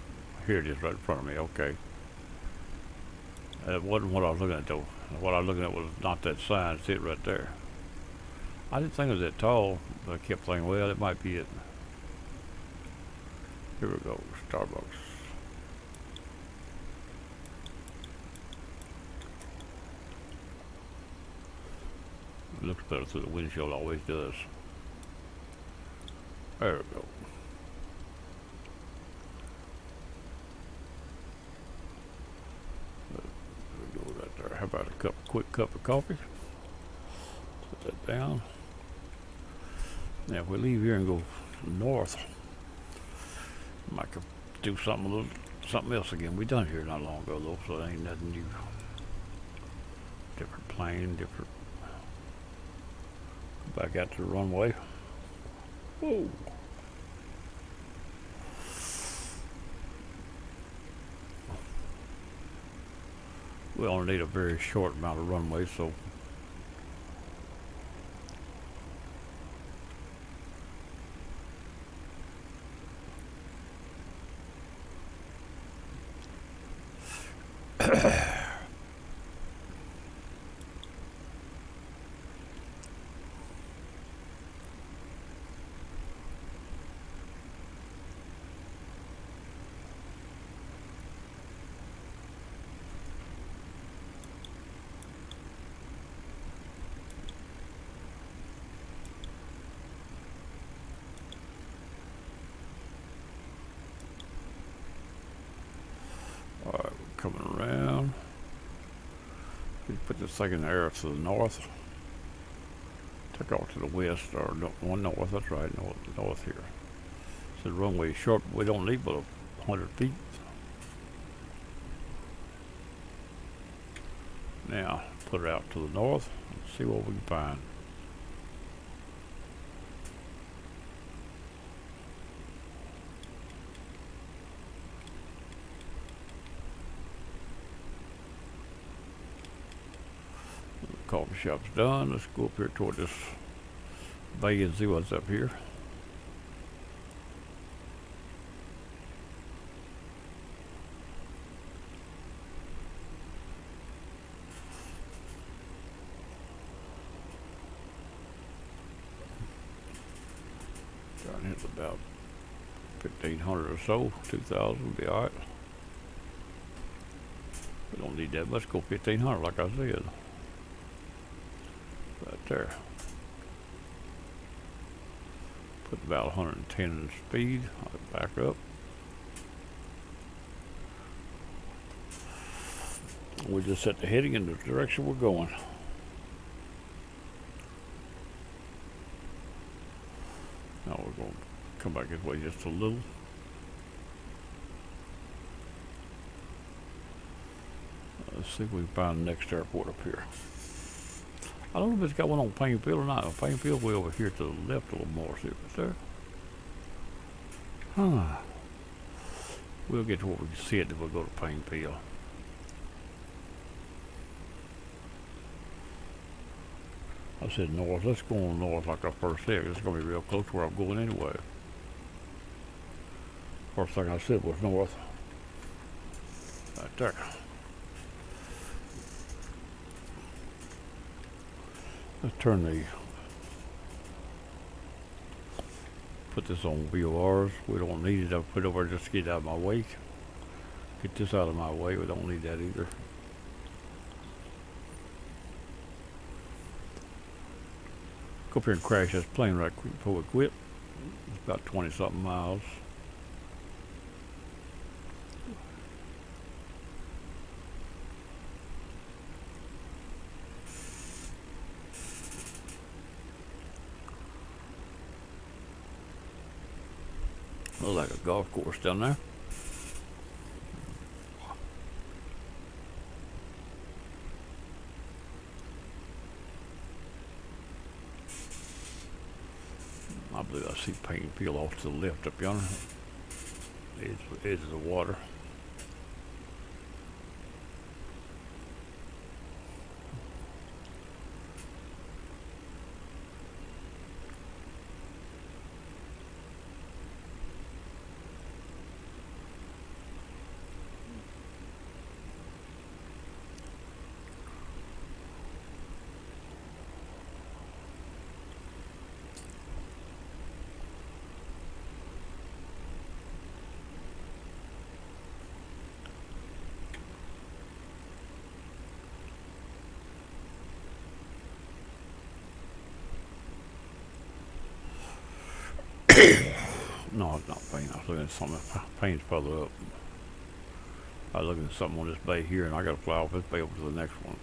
Here it is right in front of me, okay. That wasn't what I was looking at though. What I was looking at was not that sign, it's it right there. I didn't think it was that tall, but I kept thinking, well, it might be it. Here we go, Starbucks. It looks better through the windshield, always does. There we go. There we go right there. How about a quick cup of coffee? Put that down. Now if we leave here and go north, I might could do something else again. We done here not long ago though, so it ain't nothing new. Different plane, different. Back out to the runway. Whoa. We only need a very short amount of runway, so alright, we're coming around. We put this thing in the air to the north. Take off to the west, or one north, that's right, north here. So the runway is short, but we don't need but 100 feet. Now, put it out to the north and see what we can find. The coffee shop's done. Let's go up here toward this bay and see what's up here. Down here's about 1,500 or so, 2,000 will be alright. We don't need that much, go 1,500 like I said. Right there. Put about 110 in speed, I'll back up. We just set the heading in the direction we're going. Now we're going to come back this way just a little. Let's see if we can find the next airport up here. I don't know if it's got one on Plainfield or not. Plainfield way over here to the left a little more. See if it's there. Huh. We'll get to where we can see it, then we'll go to Plainfield. I said north. Let's go on north like I first said. It's going to be real close to where I'm going anyway. First thing I said was north. Right there. Let's turn the, put this on VORs. We don't need it. I'll put it over just to get it out of my way. Get this out of my way. We don't need that either. Go up here and crash this plane right quick before we quit. It's about 20 something miles. Looks like a golf course down there. I believe I see paint and peel off to the left up yonder. Edge of the water. No, it's not paint. I was looking at something. Paint's further up. I was looking at something on this bay here, and I got to fly off this bay over to the next one.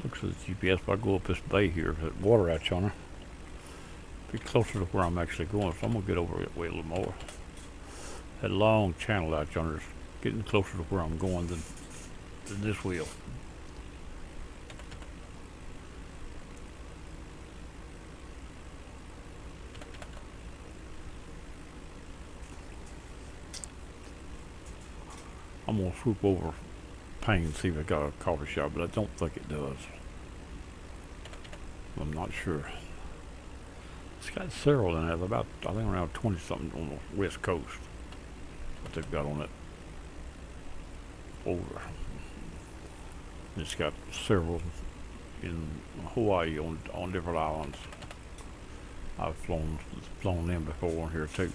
Looks at the GPS. If I go up this bay here, that water out yonder, be closer to where I'm actually going, so I'm gonna get over it way a little more. That long channel out yonder is getting closer to where I'm going than this wheel. I'm gonna swoop over Payne and see if it got a coffee shop, but I don't think it does. I'm not sure. It's got several in it, about I think around 20 something on the west coast. What they've got on it over. It's got several in Hawaii on different islands. I've flown them before here too.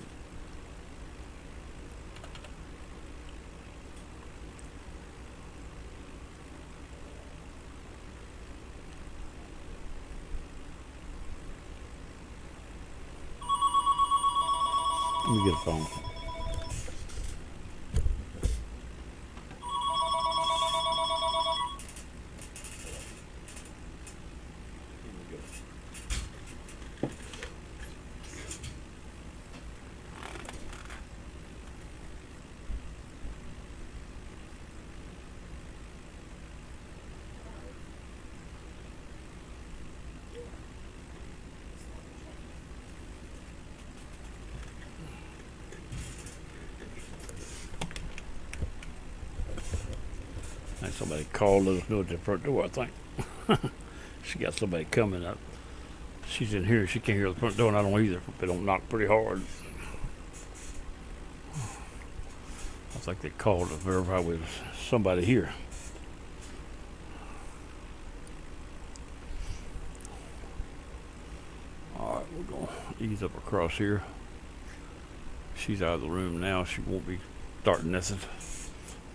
Let me get a phone. Somebody called us at the front door, I think. She got somebody coming up. She's in here, she can't hear the front door, and I don't either. They don't knock pretty hard. I think they called to verify with somebody here. Alright, we're going to ease up across here. She's out of the room now. She won't be starting nothing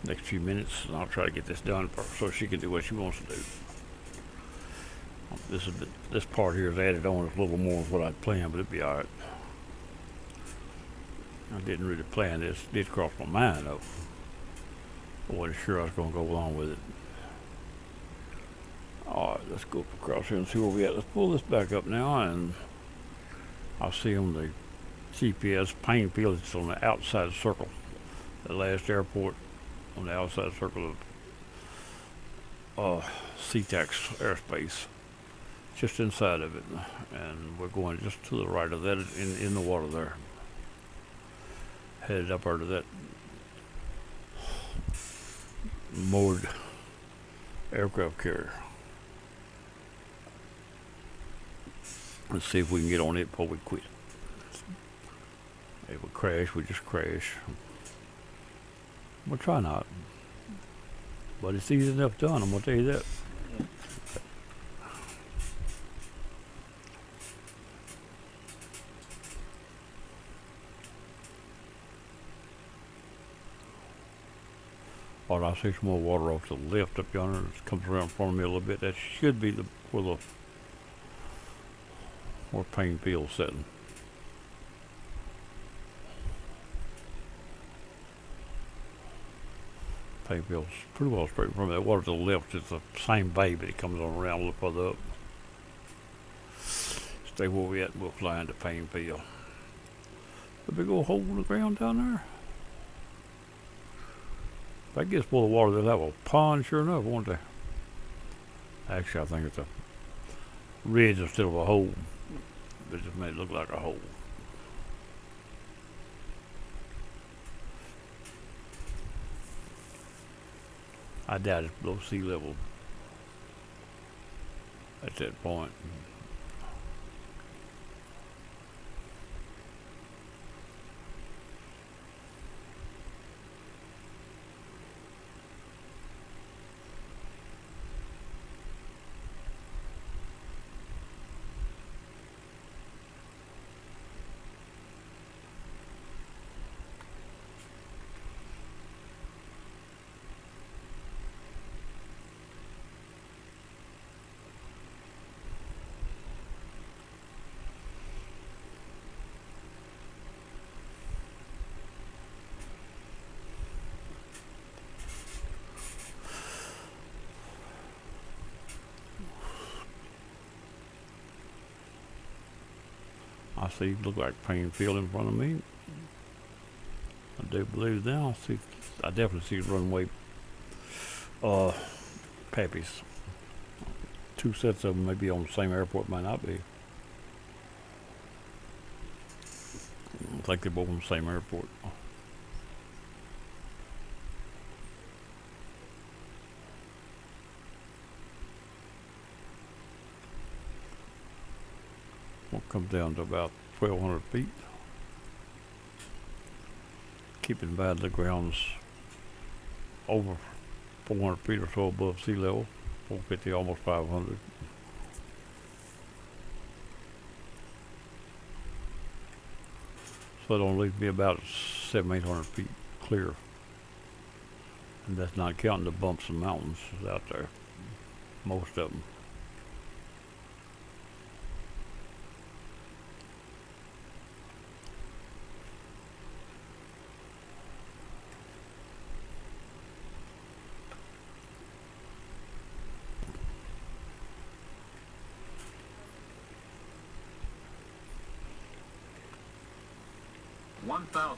next few minutes, and I'll try to get this done for her so she can do what she wants to do. This part here is added on a little more than what I'd planned, but it'd be alright. I didn't really plan this. It did cross my mind though. I wasn't sure I was going to go along with it. Alright, let's go across here and see where we at. Let's pull this back up now, and I'll see on the GPS Painfield. It's on the outside circle. The last airport on the outside circle of SeaTac airspace. Just inside of it. And we're going just to the right of that in the water there. Headed up out of that moored aircraft carrier. Let's see if we can get on it before we quit. If we crash, we just crash. We'll try not. But it's easy enough done, I'm going to tell you that. Alright, I see some more water off to the left up yonder. It comes around in front of me a little bit. That should be where Painfield's sitting. Painfield's pretty well straight from that water to the left. It's the same bay, but it comes on around a little further up. Stay where we at and we'll fly into Painfield. A big old hole in the ground down there. If that gets full of water, they'll have a pond, sure enough, won't they? Actually, I think it's a ridge instead of a hole. It just made it look like a hole. I doubt it's below sea level at that point. I see, look like Painfield in front of me. I do believe now. I definitely see runway Pappies. Two sets of them may be on the same airport, might not be. I think they're both on the same airport. We'll come down to about 1,200 feet. Keeping bad, the ground's over 400 feet or so above sea level. 450, almost 500. So it'll leave me about 700-800 feet clear. And that's not counting the bumps and mountains out there. Most of them. One thousand.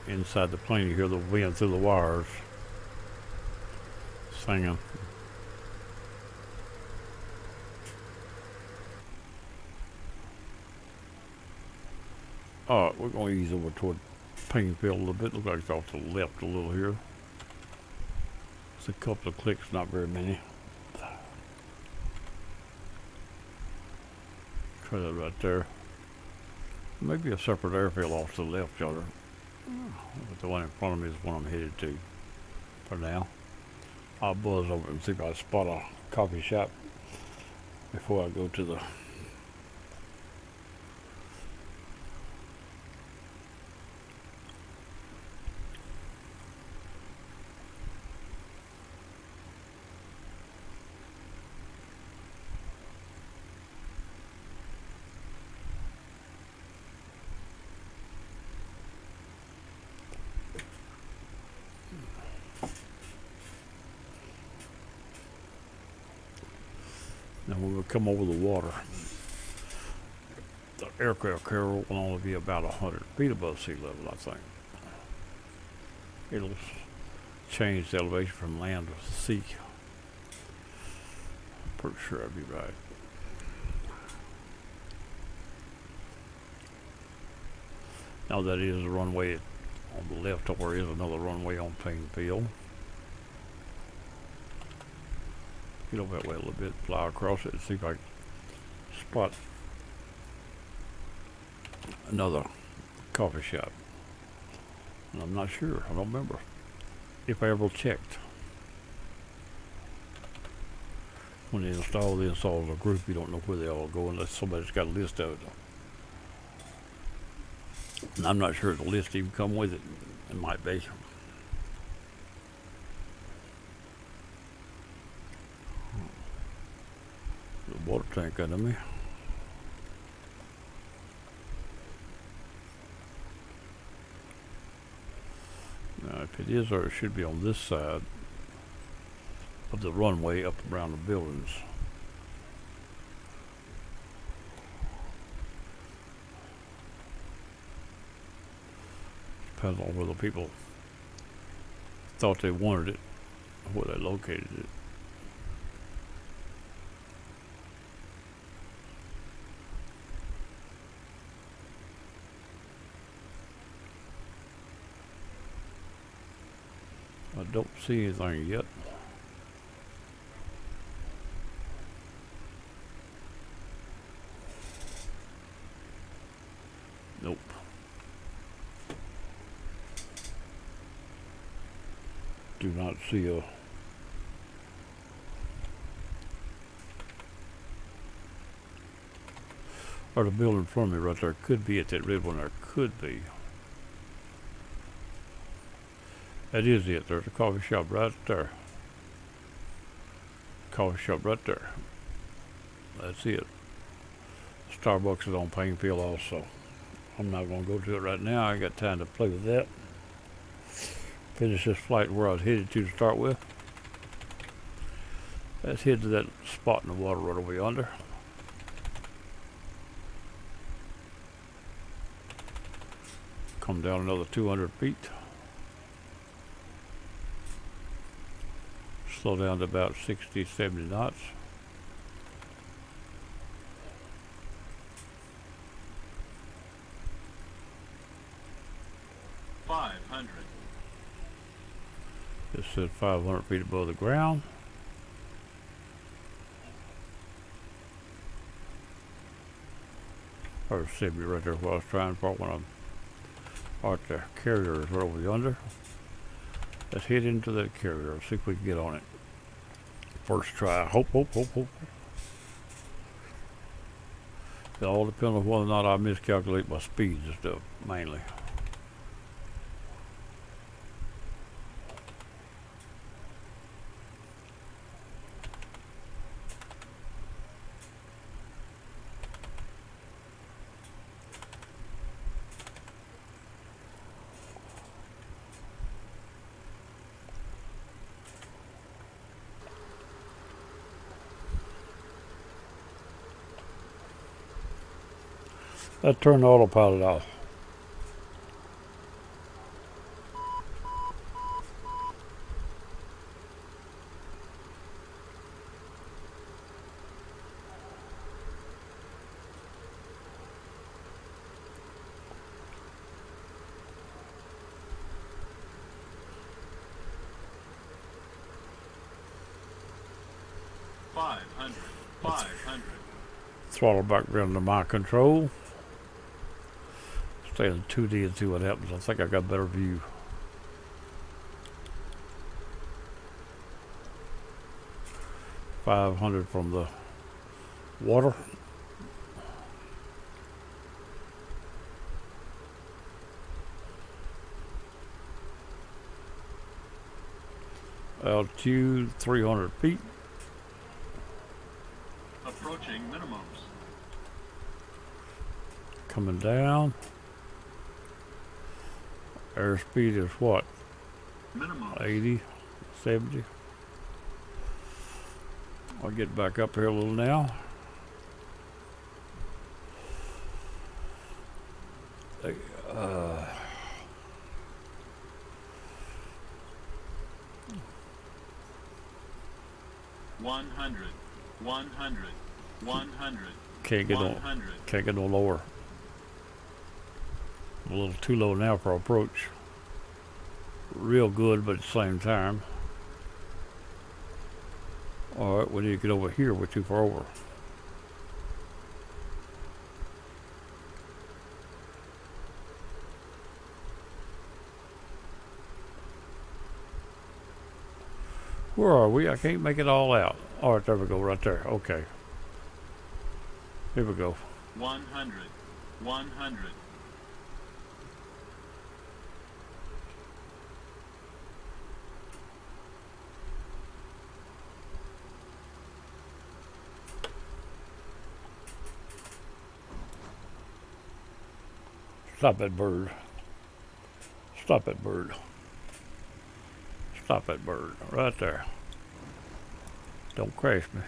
Inside the plane, you hear the wind through the wires singing. Alright, we're going to ease over toward Painfield a little bit. Looks like it's off to the left a little here. It's a couple of clicks, not very many. Try that right there. maybe a separate airfield off to the left yonder. But the one in front of me is the one I'm headed to for now. I'll buzz over and see if I spot a coffee shop before I go to the. Now when we come over the water, the aircraft carrier will only be about 100 feet above sea level, I think. It'll change the elevation from land to sea. Pretty sure I'd be right. Now that is the runway on the left, or is another runway on Plainfield. Get over that way a little bit, fly across it, and see if I can spot another coffee shop. And I'm not sure, I don't remember if I ever checked. When they install the installs a group, you don't know where they all go unless somebody's got a list of it. And I'm not sure if the list even come with it. It might be. The water tank under me. Now if it is, or it should be on this side of the runway up around the buildings. Depends on where the people thought they wanted it, or where they located it. I don't see anything yet. Nope. Do not see a or the building in front of me right there could be it. That red one there could be. That is it. There's a coffee shop right there. Coffee shop right there. That's it. Starbucks is on Plainfield also. I'm not going to go to it right now. I got time to play with that. Finish this flight where I was headed to start with. Let's head to that spot in the water right over yonder. Come down another 200 feet. Slow down to about 60, 70 knots. It said 500 feet above the ground. There's Sibby right there where I was trying for when I'm out the carrier is right over yonder. Let's head into that carrier and see if we can get on it. First try. Hope. It all depends on whether or not I miscalculate my speeds and stuff, mainly. Let's turn the autopilot off. Throttle back down to my control. Stay in 2D and see what happens. I think I got a better view. $500 from the water. Altitude 300 feet. Approaching minimums. Coming down. Airspeed is what? Minimum. 80, 70. I'll get back up here a little now. Uh, 100. 100. 100. can't get no 100. can't get no lower. A little too low now for approach. Real good, but at the same time. All right, we need to get over here. We're too far over. Where are we? I can't make it all out. All right, there we go, right there. Okay. Here we go. 100. 100. Stop that bird. Stop that bird. Stop that bird. Right there. Don't crash me.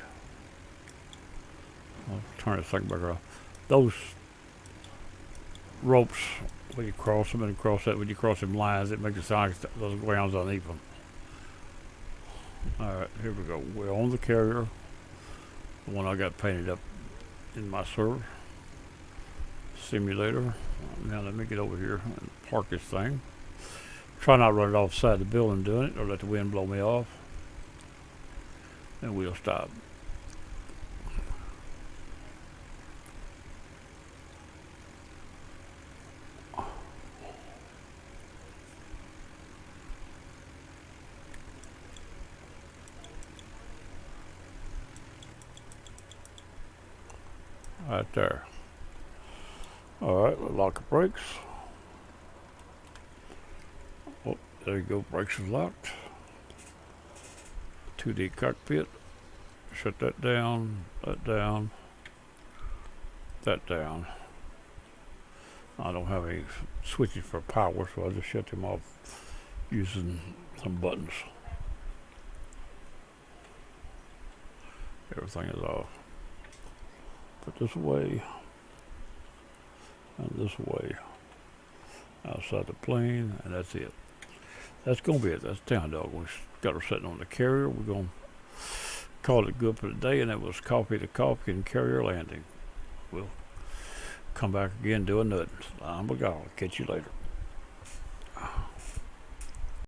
I'll turn this thing back around. Those ropes, when you cross them and cross that, when you cross them lines, it makes it sound like those ground's uneven. Alright, here we go. We're on the carrier. The one I got painted up in my server. Simulator. Now let me get over here and park this thing. Try not to run it off the side of the building doing it, or let the wind blow me off. And we'll stop. Right there. Alright, we'll lock the brakes. Oh, there you go, brakes are locked. 2D cockpit. Shut that down, that down, that down. I don't have any switches for power, so I just shut them off using some buttons. Everything is off. Put this away, and this away, outside the plane, and that's it. That's gonna be it. That's Town Dog. We got her sitting on the carrier. We're gonna call it good for the day, and that was coffee to coffee and carrier landing. We'll come back again doing nothing. I'm gonna catch you later.